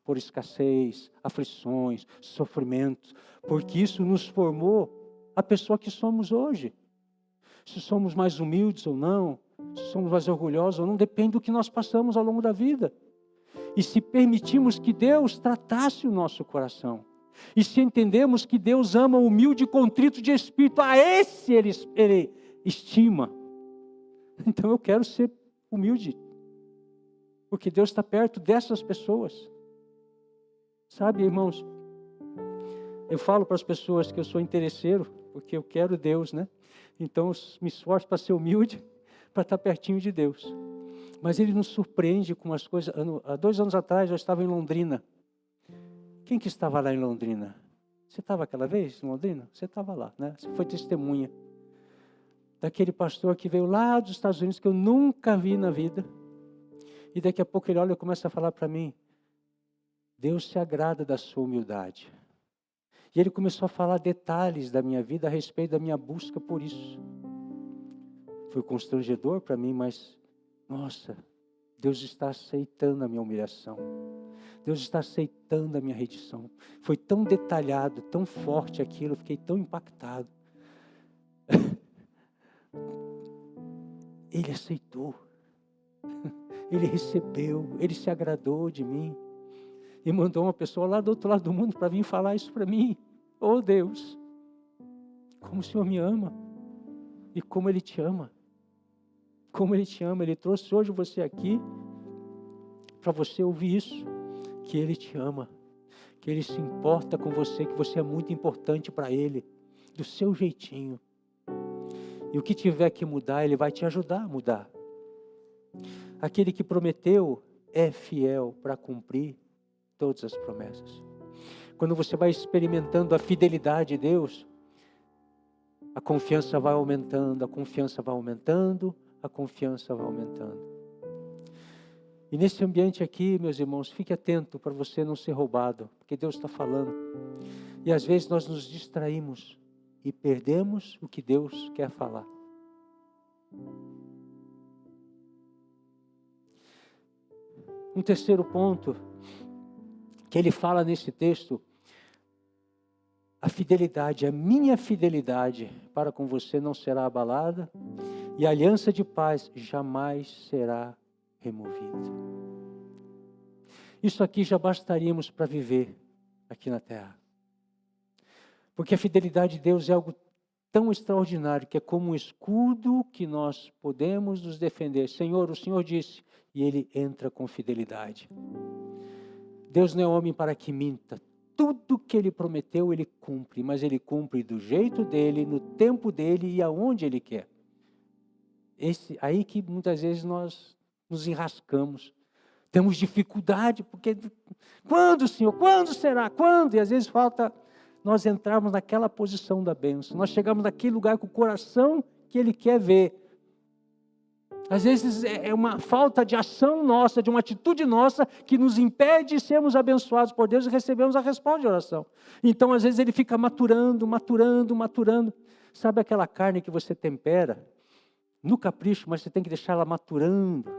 por escassez, aflições, sofrimentos, porque isso nos formou a pessoa que somos hoje. Se somos mais humildes ou não, se somos mais orgulhosos ou não, depende do que nós passamos ao longo da vida. E se permitimos que Deus tratasse o nosso coração, e se entendemos que Deus ama o humilde e contrito de espírito, a esse Ele estima. Então eu quero ser humilde, porque Deus está perto dessas pessoas. Sabe, irmãos, eu falo para as pessoas que eu sou interesseiro, porque eu quero Deus, né? Então eu me esforço para ser humilde, para estar pertinho de Deus. Mas Ele nos surpreende com as coisas. Há 2 anos atrás eu estava em Londrina. Quem que estava lá em Londrina? Você estava aquela vez em Londrina? Você estava lá, né? Você foi testemunha daquele pastor que veio lá dos Estados Unidos, que eu nunca vi na vida. E daqui a pouco ele olha e começa a falar para mim, Deus se agrada da sua humildade. E ele começou a falar detalhes da minha vida a respeito da minha busca por isso. Foi constrangedor para mim, mas, nossa, Deus está aceitando a minha humilhação. Deus está aceitando a minha redição. Foi tão detalhado, tão forte aquilo, eu fiquei tão impactado. Ele aceitou. Ele recebeu, Ele se agradou de mim. E mandou uma pessoa lá do outro lado do mundo para vir falar isso para mim. Oh Deus, como o Senhor me ama. E como Ele te ama. Como Ele te ama. Ele trouxe hoje você aqui para você ouvir isso. Que Ele te ama. Que Ele se importa com você. Que você é muito importante para Ele. Do seu jeitinho. E o que tiver que mudar, Ele vai te ajudar a mudar. Aquele que prometeu é fiel para cumprir todas as promessas. Quando você vai experimentando a fidelidade de Deus, a confiança vai aumentando, a confiança vai aumentando, a confiança vai aumentando. E nesse ambiente aqui, meus irmãos, fique atento para você não ser roubado, porque Deus está falando. E às vezes nós nos distraímos e perdemos o que Deus quer falar. Um terceiro ponto que ele fala nesse texto, a fidelidade, a minha fidelidade para com você não será abalada e a aliança de paz jamais será removida. Isso aqui já bastaríamos para viver aqui na terra. Porque a fidelidade de Deus é algo tão extraordinário que é como um escudo que nós podemos nos defender. Senhor, o Senhor disse, e Ele entra com fidelidade. Deus não é homem para que minta. tudo que Ele prometeu, Ele cumpre, mas Ele cumpre do jeito dEle, no tempo dEle e aonde Ele quer. Aí que muitas vezes nós nos enrascamos. Temos dificuldade, porque quando, Senhor? Quando será? Quando? E às vezes falta nós entrarmos naquela posição da bênção. Nós chegamos naquele lugar com o coração que Ele quer ver. Às vezes é uma falta de ação nossa, de uma atitude nossa, que nos impede de sermos abençoados por Deus e recebemos a resposta de oração. Então, às vezes, Ele fica maturando. Sabe aquela carne que você tempera? No capricho, mas você tem que deixar ela maturando,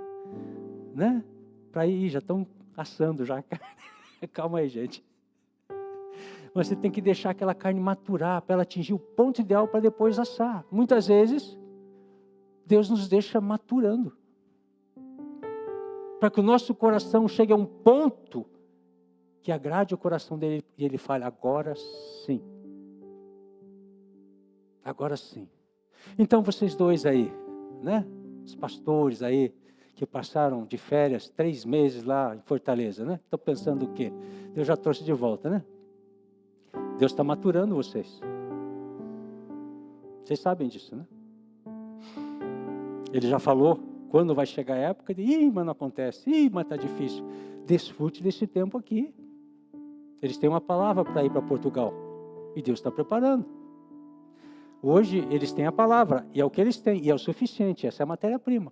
né? Para ir, já estão assando já a carne. Calma aí, gente. Mas você tem que deixar aquela carne maturar, para ela atingir o ponto ideal para depois assar. Muitas vezes, Deus nos deixa maturando, para que o nosso coração chegue a um ponto que agrade o coração dele e ele fale, agora sim. Agora sim. Então vocês dois aí, né? Os pastores aí, que passaram de férias 3 meses lá em Fortaleza, né? Estão pensando o quê? Deus já trouxe de volta, né? Deus está maturando vocês. Vocês sabem disso, né? Ele já falou quando vai chegar a época de, mas não acontece, mas está difícil. Desfrute desse tempo aqui. Eles têm uma palavra para ir para Portugal. E Deus está preparando. Hoje eles têm a palavra, e é o que eles têm, e é o suficiente, essa é a matéria-prima.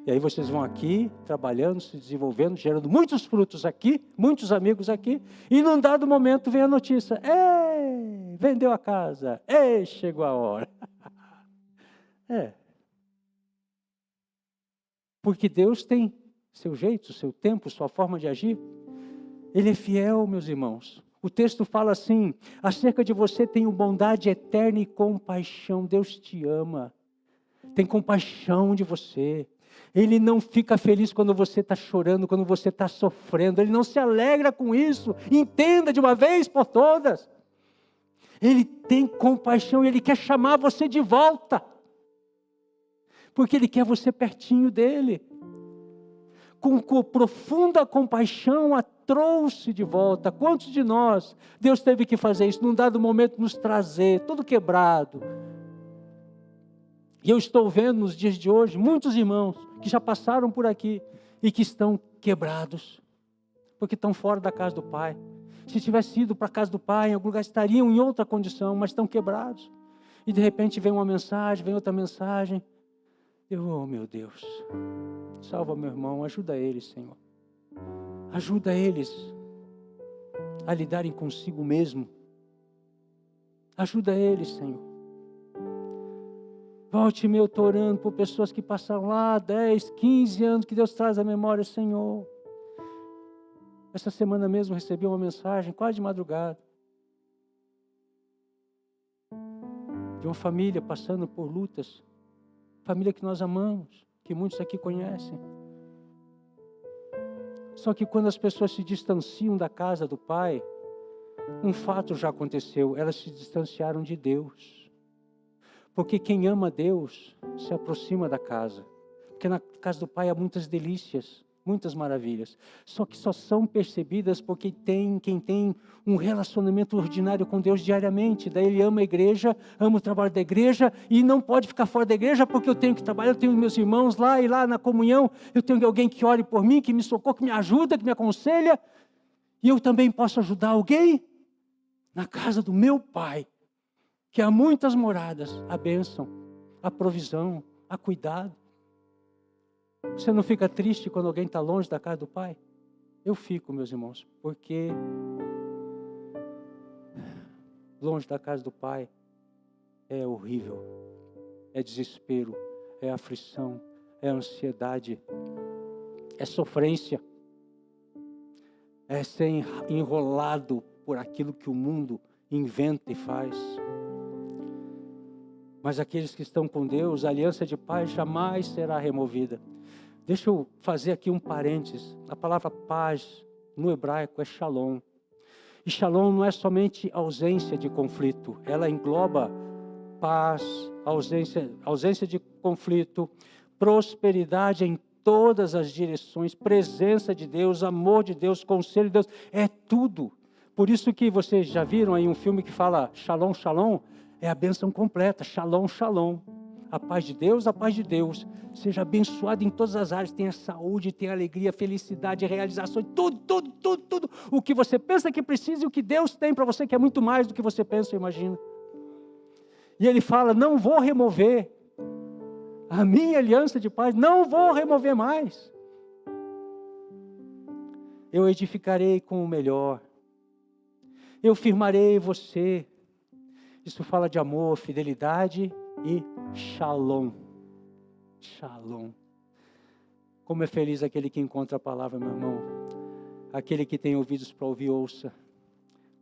E aí vocês vão aqui, trabalhando, se desenvolvendo, gerando muitos frutos aqui, muitos amigos aqui, e num dado momento vem a notícia, ei, vendeu a casa, ei, chegou a hora. Porque Deus tem seu jeito, seu tempo, sua forma de agir. Ele é fiel, meus irmãos. O texto fala assim, acerca de você tenho bondade eterna e compaixão. Deus te ama, tem compaixão de você. Ele não fica feliz quando você está chorando, quando você está sofrendo. Ele não se alegra com isso. Entenda de uma vez por todas. Ele tem compaixão e Ele quer chamar você de volta. Porque Ele quer você pertinho dEle. Com profunda compaixão a trouxe de volta. Quantos de nós, Deus teve que fazer isso, num dado momento nos trazer, todo quebrado. E eu estou vendo nos dias de hoje, muitos irmãos que já passaram por aqui e que estão quebrados, porque estão fora da casa do Pai. Se tivesse ido para a casa do Pai, em algum lugar estariam em outra condição, mas estão quebrados. E de repente vem uma mensagem, vem outra mensagem. Oh meu Deus, salva meu irmão, ajuda eles, Senhor. Ajuda eles a lidarem consigo mesmo. Ajuda eles, Senhor. Volte-me, eu estou orando por pessoas que passaram lá 10, 15 anos, que Deus traz à memória, Senhor. Essa semana mesmo recebi uma mensagem, quase de madrugada, de uma família passando por lutas. Família que nós amamos, que muitos aqui conhecem. Só que quando as pessoas se distanciam da casa do Pai, um fato já aconteceu, elas se distanciaram de Deus. Porque quem ama Deus se aproxima da casa. Porque na casa do Pai há muitas delícias, muitas maravilhas. Só que só são percebidas porque quem tem um relacionamento ordinário com Deus diariamente. Daí ele ama a igreja, ama o trabalho da igreja e não pode ficar fora da igreja porque eu tenho que trabalhar, eu tenho meus irmãos lá e lá na comunhão, eu tenho alguém que ore por mim, que me socorre, que me ajuda, que me aconselha. E eu também posso ajudar alguém na casa do meu Pai, que há muitas moradas, a bênção, a provisão, a cuidado. Você não fica triste quando alguém está longe da casa do Pai? Eu fico, meus irmãos, porque longe da casa do Pai é horrível, é desespero, é aflição, é ansiedade, é sofrência, é ser enrolado por aquilo que o mundo inventa e faz. Mas aqueles que estão com Deus, a aliança de paz jamais será removida. Deixa eu fazer aqui um parênteses. A palavra paz no hebraico é shalom. E shalom não é somente ausência de conflito. Ela engloba paz, ausência de conflito, prosperidade em todas as direções, presença de Deus, amor de Deus, conselho de Deus. É tudo. Por isso que vocês já viram aí um filme que fala Shalom, Shalom, é a bênção completa, Shalom, Shalom. A paz de Deus, seja abençoado em todas as áreas, tenha saúde, tenha alegria, felicidade, realização, tudo. O que você pensa que precisa e o que Deus tem para você, que é muito mais do que você pensa ou imagina. E ele fala, não vou remover a minha aliança de paz, não vou remover mais. Eu edificarei com o melhor. Eu firmarei você. Isso fala de amor, fidelidade e shalom. Shalom. Como é feliz aquele que encontra a palavra, meu irmão. Aquele que tem ouvidos para ouvir, ouça.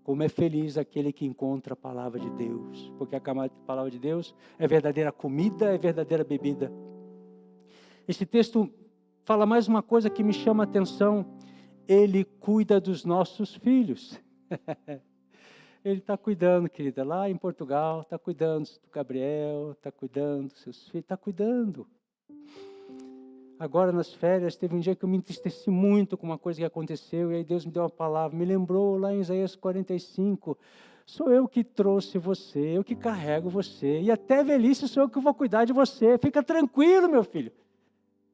Como é feliz aquele que encontra a palavra de Deus. Porque a palavra de Deus é verdadeira comida, é verdadeira bebida. Esse texto fala mais uma coisa que me chama a atenção. Ele cuida dos nossos filhos. Ele está cuidando, querida, lá em Portugal, está cuidando do Gabriel, está cuidando dos seus filhos, está cuidando. Agora nas férias, teve um dia que eu me entristeci muito com uma coisa que aconteceu, e aí Deus me deu uma palavra, me lembrou lá em Isaías 45, sou eu que trouxe você, eu que carrego você, e até velhice sou eu que vou cuidar de você, fica tranquilo, meu filho.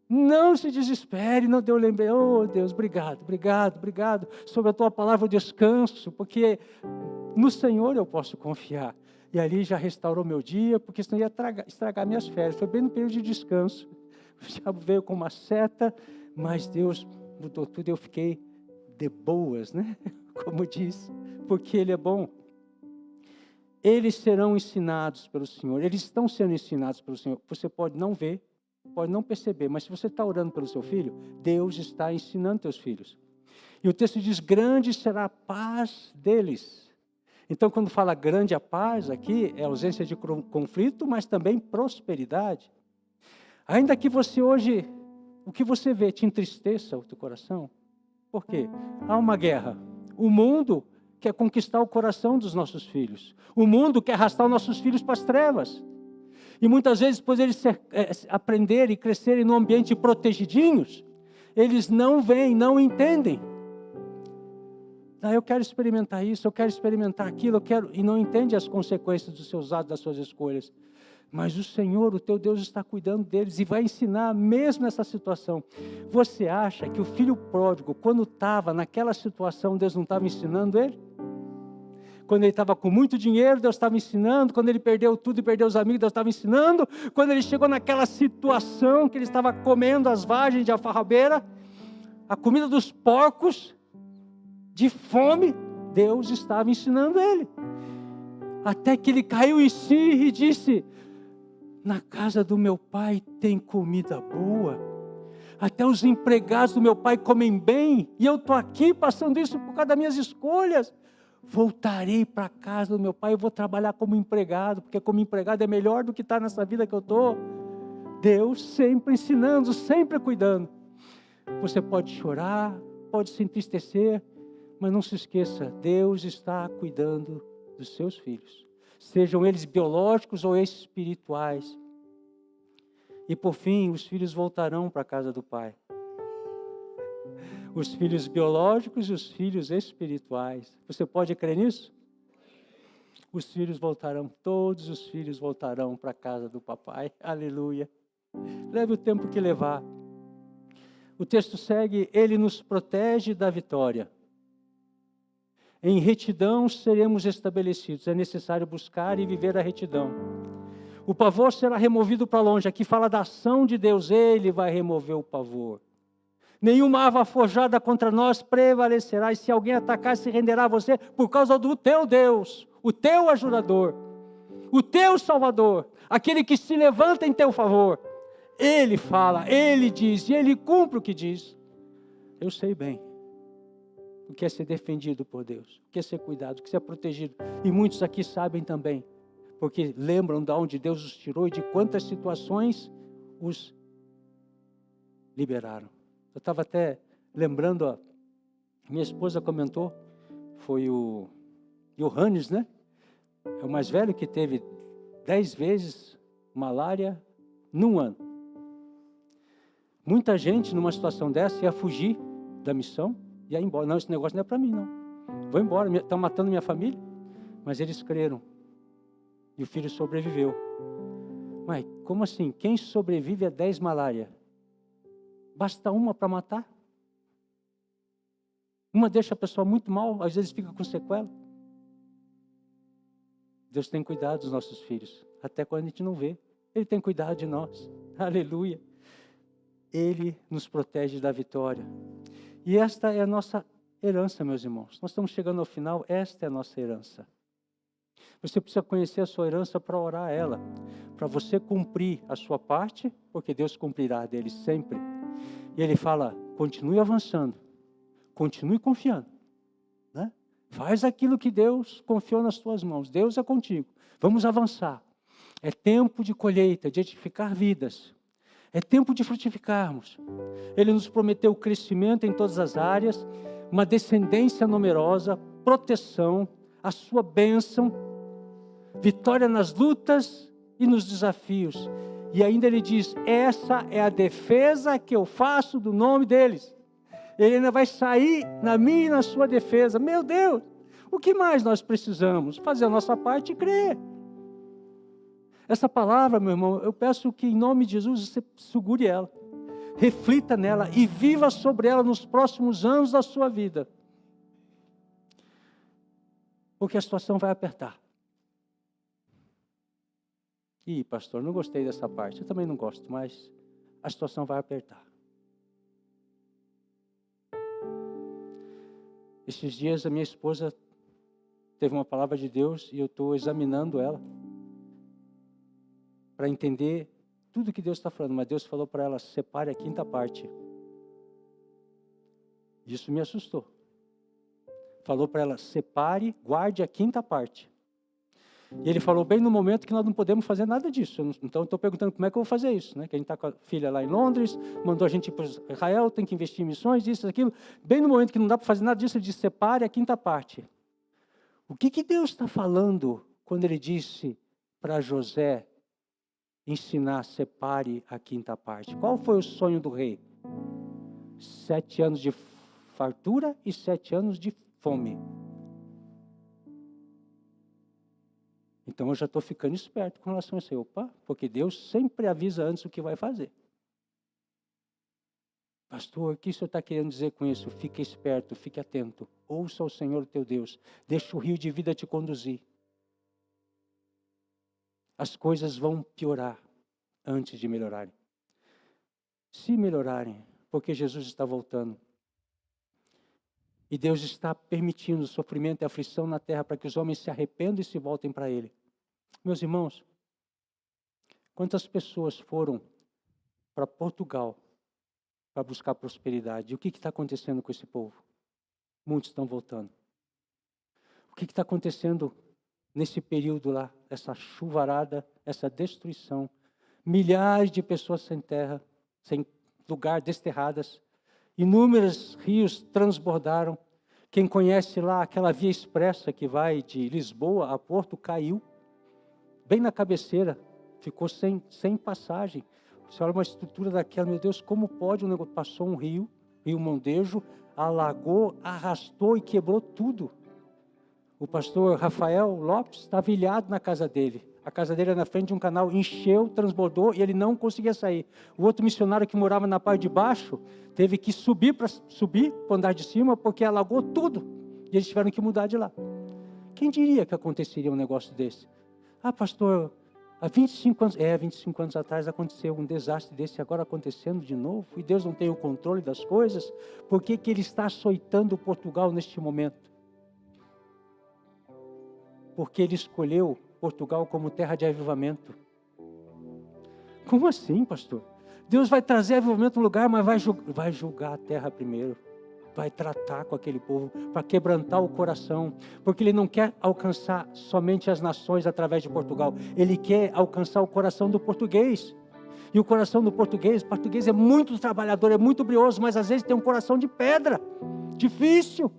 Não se desespere, não deu lembrei, oh Deus, obrigado, sobre a tua palavra eu descanso, porque no Senhor eu posso confiar. E ali já restaurou meu dia, porque senão ia estragar minhas férias, foi bem no período de descanso. O diabo veio com uma seta, mas Deus mudou tudo e eu fiquei de boas, né? Como diz, porque Ele é bom. Eles serão ensinados pelo Senhor, eles estão sendo ensinados pelo Senhor. Você pode não ver, pode não perceber, mas se você está orando pelo seu filho, Deus está ensinando teus filhos. E o texto diz, grande será a paz deles. Então, quando fala grande a paz aqui, é ausência de conflito, mas também prosperidade. Ainda que você hoje, o que você vê te entristeça o teu coração. Por quê? Há uma guerra. O mundo quer conquistar o coração dos nossos filhos. O mundo quer arrastar os nossos filhos para as trevas. E muitas vezes, depois eles aprenderem e crescerem num ambiente protegidinhos, eles não veem, não entendem. Eu quero experimentar isso, eu quero experimentar aquilo, e não entende as consequências dos seus atos, das suas escolhas. Mas o Senhor, o teu Deus, está cuidando deles e vai ensinar mesmo nessa situação. Você acha que o filho pródigo, quando estava naquela situação, Deus não estava ensinando ele? Quando ele estava com muito dinheiro, Deus estava ensinando. Quando ele perdeu tudo e perdeu os amigos, Deus estava ensinando. Quando ele chegou naquela situação que ele estava comendo as vagens de alfarrabeira, a comida dos porcos, de fome, Deus estava ensinando ele. Até que ele caiu em si e disse, na casa do meu pai tem comida boa. Até os empregados do meu pai comem bem. E eu estou aqui passando isso por causa das minhas escolhas. Voltarei para a casa do meu pai e vou trabalhar como empregado. Porque como empregado é melhor do que estar nessa vida que eu estou. Deus sempre ensinando, sempre cuidando. Você pode chorar, pode se entristecer. Mas não se esqueça, Deus está cuidando dos seus filhos. Sejam eles biológicos ou espirituais. E por fim, os filhos voltarão para a casa do Pai. Os filhos biológicos e os filhos espirituais. Você pode crer nisso? Os filhos voltarão, todos os filhos voltarão para a casa do papai. Aleluia. Leve o tempo que levar. O texto segue, ele nos protege da vitória. Em retidão seremos estabelecidos. É necessário buscar e viver a retidão. O pavor será removido para longe. Aqui fala da ação de Deus. Ele vai remover o pavor. Nenhuma arma forjada contra nós prevalecerá. E se alguém atacar, se renderá a você por causa do teu Deus, o teu ajudador, o teu Salvador, aquele que se levanta em teu favor. Ele fala, ele diz e ele cumpre o que diz. Eu sei bem o que é ser defendido por Deus, o que é ser cuidado, o que é ser protegido. E muitos aqui sabem também, porque lembram de onde Deus os tirou e de quantas situações os liberaram. Eu estava até lembrando, minha esposa comentou, foi o Johannes, né? É o mais velho que teve 10 vezes malária num ano. Muita gente numa situação dessa ia fugir da missão, ia embora. Não, esse negócio não é para mim, não. vou embora, estão matando minha família. Mas eles creram. E o filho sobreviveu. Mas como assim? Quem sobrevive a 10 malária? Basta uma para matar? Uma deixa a pessoa muito mal, às vezes fica com sequela. Deus tem cuidado dos nossos filhos, até quando a gente não vê. Ele tem cuidado de nós. Aleluia. Ele nos protege da vitória. E esta é a nossa herança, meus irmãos. Nós estamos chegando ao final, esta é a nossa herança. Você precisa conhecer a sua herança para orar ela, para você cumprir a sua parte, porque Deus cumprirá a dele sempre. E ele fala, continue avançando, continue confiando, né? Faz aquilo que Deus confiou nas tuas mãos, Deus é contigo, vamos avançar. É tempo de colheita, de edificar vidas, é tempo de frutificarmos. Ele nos prometeu crescimento em todas as áreas, uma descendência numerosa, proteção, a sua bênção, vitória nas lutas e nos desafios. E ainda ele diz, essa é a defesa que eu faço do nome deles. Ele ainda vai sair na minha e na sua defesa. Meu Deus, o que mais nós precisamos? Fazer a nossa parte e crer. Essa palavra, meu irmão, eu peço que em nome de Jesus você segure ela, reflita nela e viva sobre ela nos próximos anos da sua vida. Porque a situação vai apertar. Ih, pastor, não gostei dessa parte. Eu também não gosto, mas a situação vai apertar. Esses dias a minha esposa teve uma palavra de Deus e eu estou examinando ela para entender tudo que Deus está falando. Mas Deus falou para ela, separe a 5ª parte. Isso me assustou. Falou para ela, separe, guarde a 5ª parte. E ele falou bem no momento que nós não podemos fazer nada disso. Então eu estou perguntando como é que eu vou fazer isso, né? Que a gente está com a filha lá em Londres, mandou a gente ir para Israel, tem que investir em missões, isso, aquilo. Bem no momento que não dá para fazer nada disso, ele disse, separe a 5ª parte. O que Deus está falando quando ele disse para José ensinar, separe a 5ª parte? Qual foi o sonho do rei? 7 anos de fartura e 7 anos de fome. Então eu já estou ficando esperto com relação a isso. Opa, porque Deus sempre avisa antes o que vai fazer. Pastor, o que o senhor está querendo dizer com isso? Fique esperto, fique atento. Ouça o Senhor teu Deus. Deixa o rio de vida te conduzir. As coisas vão piorar antes de melhorarem. Se melhorarem, porque Jesus está voltando. E Deus está permitindo sofrimento e aflição na terra para que os homens se arrependam e se voltem para Ele. Meus irmãos, quantas pessoas foram para Portugal para buscar prosperidade? E o que está acontecendo com esse povo? Muitos estão voltando. O que está acontecendo nesse período lá? Essa chuvarada, essa destruição. Milhares de pessoas sem terra, sem lugar, desterradas. Inúmeros rios transbordaram. Quem conhece lá aquela via expressa que vai de Lisboa a Porto, caiu. Bem na cabeceira, ficou sem passagem. Você olha uma estrutura daquela, meu Deus, como pode um negócio? Passou um rio, Rio Mondejo, alagou, arrastou e quebrou tudo. O pastor Rafael Lopes estava ilhado na casa dele. A casa dele era na frente de um canal, encheu, transbordou e ele não conseguia sair. O outro missionário que morava na parte de baixo teve que subir para o andar de cima porque alagou tudo. E eles tiveram que mudar de lá. Quem diria que aconteceria um negócio desse? Ah, pastor, há 25 anos atrás aconteceu um desastre desse, agora acontecendo de novo. E Deus não tem o controle das coisas. Por que Ele está açoitando Portugal neste momento? Porque Ele escolheu Portugal como terra de avivamento. Como assim, pastor? Deus vai trazer avivamento no lugar, mas vai julgar a terra primeiro. Vai tratar com aquele povo para quebrantar o coração. Porque Ele não quer alcançar somente as nações através de Portugal. Ele quer alcançar o coração do português. E o coração do português é muito trabalhador, é muito brioso, mas às vezes tem um coração de pedra. Difícil.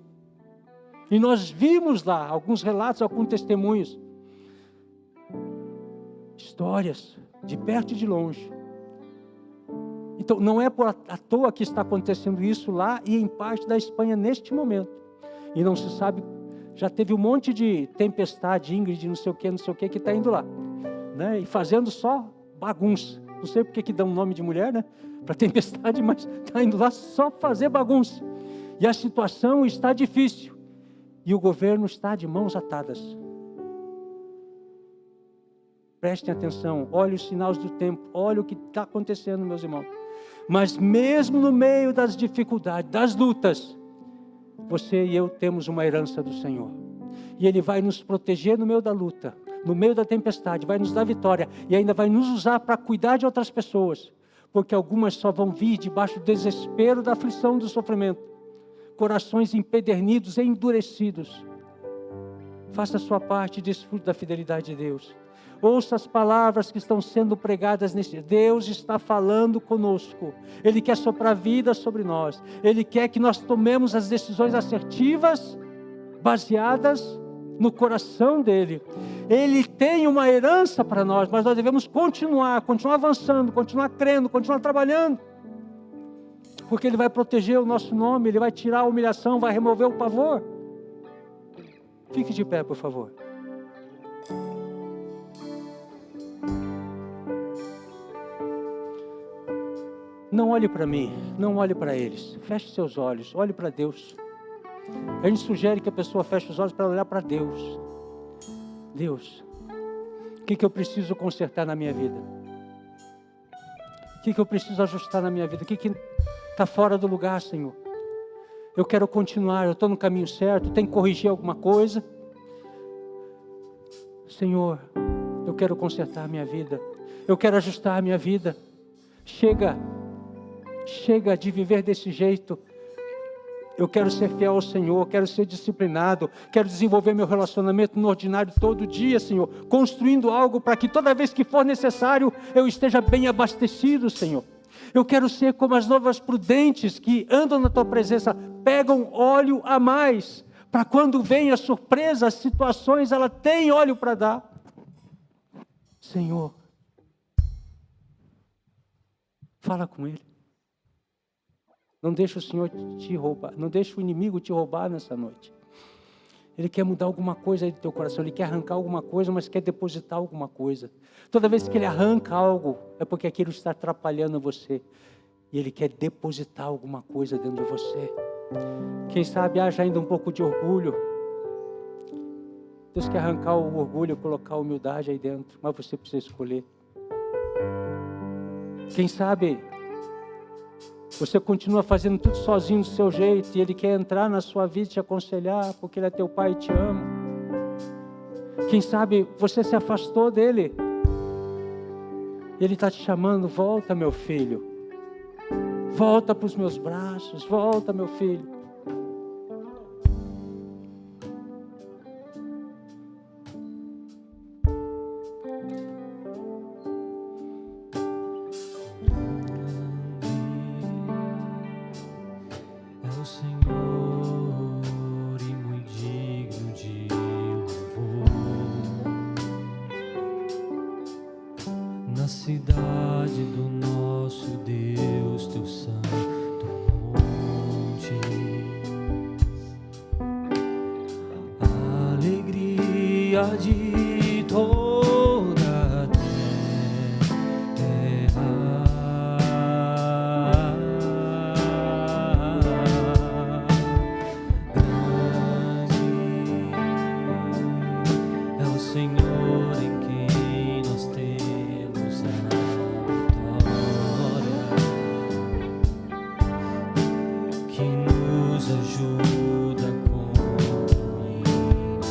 E nós vimos lá alguns relatos, alguns testemunhos. Histórias de perto e de longe. Então não é à toa que está acontecendo isso lá e em parte da Espanha neste momento. E não se sabe Já teve um monte de tempestade, Ingrid, não sei o que está indo lá, né? E fazendo só bagunça. Não sei porque que dá um nome de mulher, né? Para tempestade, mas está indo lá só fazer bagunça. E a situação está difícil. E o governo está de mãos atadas. Prestem atenção, olhe os sinais do tempo, olhe o que está acontecendo, meus irmãos. Mas mesmo no meio das dificuldades, das lutas, você e eu temos uma herança do Senhor. E Ele vai nos proteger no meio da luta, no meio da tempestade, vai nos dar vitória. E ainda vai nos usar para cuidar de outras pessoas. Porque algumas só vão vir debaixo do desespero, da aflição, do sofrimento. Corações empedernidos e endurecidos. Faça a sua parte e desfrute da fidelidade de Deus. Ouça as palavras que estão sendo pregadas nesse. Deus está falando conosco. Ele quer soprar vida sobre nós. Ele quer que nós tomemos as decisões assertivas, baseadas no coração dele. Ele tem uma herança para nós, mas nós devemos continuar avançando, continuar crendo, continuar trabalhando. Porque Ele vai proteger o nosso nome, Ele vai tirar a humilhação, vai remover o pavor. Fique de pé, por favor. Não olhe para mim, não olhe para eles. Feche seus olhos, olhe para Deus. A gente sugere que a pessoa feche os olhos para olhar para Deus. Deus, o que eu preciso consertar na minha vida? O que eu preciso ajustar na minha vida? O que está fora do lugar, Senhor? Eu quero continuar, eu estou no caminho certo, tem que corrigir alguma coisa. Senhor, eu quero consertar a minha vida. Eu quero ajustar a minha vida. Chega de viver desse jeito. Eu quero ser fiel ao Senhor, quero ser disciplinado, quero desenvolver meu relacionamento no ordinário todo dia, Senhor, construindo algo para que toda vez que for necessário, eu esteja bem abastecido, Senhor. Eu quero ser como as novas prudentes que andam na Tua presença, pegam óleo a mais, para quando vem a surpresa, as situações, ela tem óleo para dar. Senhor, fala com Ele. Não deixe o Senhor te roubar, não deixe o inimigo te roubar nessa noite. Ele quer mudar alguma coisa aí do teu coração, Ele quer arrancar alguma coisa, mas quer depositar alguma coisa. Toda vez que Ele arranca algo, é porque aquilo está atrapalhando você. E Ele quer depositar alguma coisa dentro de você. Quem sabe haja ainda um pouco de orgulho. Deus quer arrancar o orgulho, colocar a humildade aí dentro, mas você precisa escolher. Quem sabe você continua fazendo tudo sozinho do seu jeito e Ele quer entrar na sua vida e te aconselhar, porque Ele é teu Pai e te ama. Quem sabe você se afastou dEle. Ele está te chamando, volta meu filho. Volta para os meus braços, volta meu filho. Cidade do nosso Deus, teu santo monte, alegria de toda a terra, grande é o Senhor em quem nós temos a que nos ajuda com o inimigo.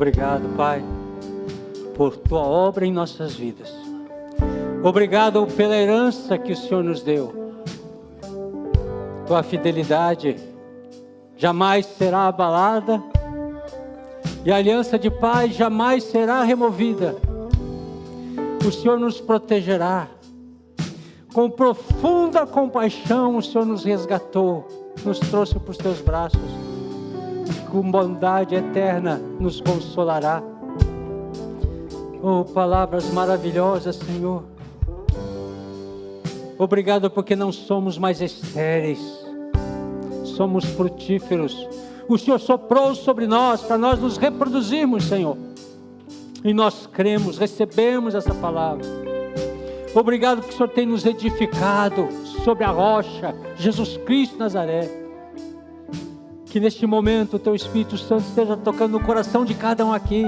Obrigado, Pai, por Tua obra em nossas vidas. Obrigado pela herança que o Senhor nos deu. Tua fidelidade jamais será abalada e a aliança de paz jamais será removida. O Senhor nos protegerá. Com profunda compaixão o Senhor nos resgatou, nos trouxe para os Teus braços. Com bondade eterna nos consolará. Oh, palavras maravilhosas, Senhor. Obrigado porque não somos mais estéreis, somos frutíferos. O Senhor soprou sobre nós para nós nos reproduzirmos, Senhor. E nós cremos, recebemos essa palavra. Obrigado porque o Senhor tem nos edificado sobre a rocha, Jesus Cristo Nazaré. Que neste momento o Teu Espírito Santo esteja tocando no coração de cada um aqui,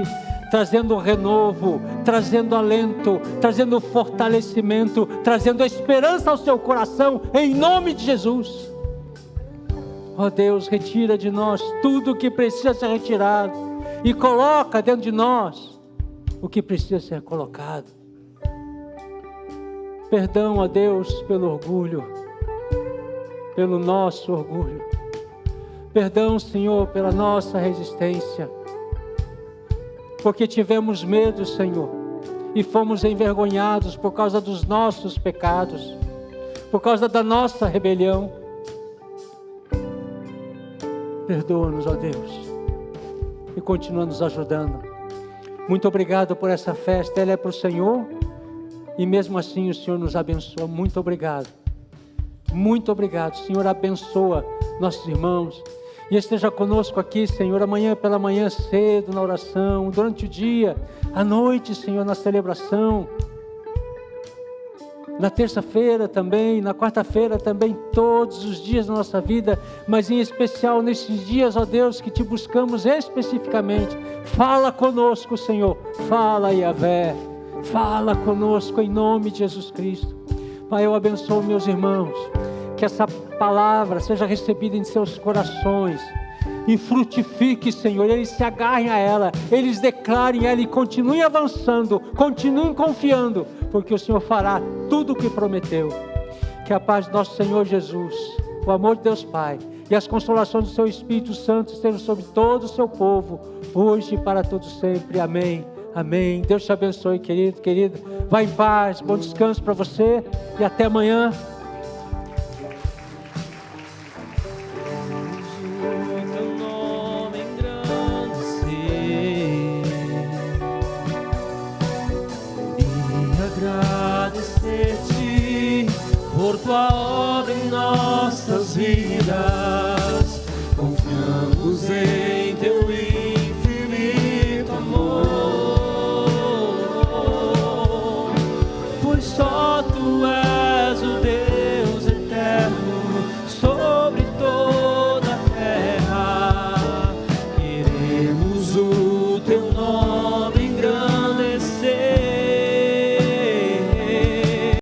trazendo renovo, trazendo alento, trazendo fortalecimento, trazendo esperança ao seu coração, em nome de Jesus. Ó Deus, retira de nós tudo o que precisa ser retirado e coloca dentro de nós o que precisa ser colocado. Perdão, ó Deus, pelo orgulho, pelo nosso orgulho. Perdão, Senhor, pela nossa resistência, porque tivemos medo, Senhor, e fomos envergonhados por causa dos nossos pecados, por causa da nossa rebelião. Perdoa-nos, ó Deus, e continua nos ajudando. Muito obrigado por essa festa, ela é para o Senhor, e mesmo assim o Senhor nos abençoa. Muito obrigado, Senhor, abençoa nossos irmãos, e esteja conosco aqui, Senhor, amanhã pela manhã cedo na oração, durante o dia, à noite, Senhor, na celebração, na terça-feira também, na quarta-feira também, todos os dias da nossa vida, mas em especial nesses dias, ó Deus, que Te buscamos especificamente. Fala conosco, Senhor, fala, Yahvé, fala conosco em nome de Jesus Cristo. Pai, eu abençoo meus irmãos, que essa palavra seja recebida em seus corações e frutifique, Senhor, eles se agarrem a ela, eles declarem ela e continuem avançando, continuem confiando, porque o Senhor fará tudo o que prometeu. Que a paz do nosso Senhor Jesus, o amor de Deus Pai e as consolações do Seu Espírito Santo estejam sobre todo o Seu povo, hoje e para todos sempre. Amém. Amém. Deus te abençoe, querido, querida. Vá em paz, bom descanso para você e até amanhã. Por Tua obra em nossas vidas, confiamos em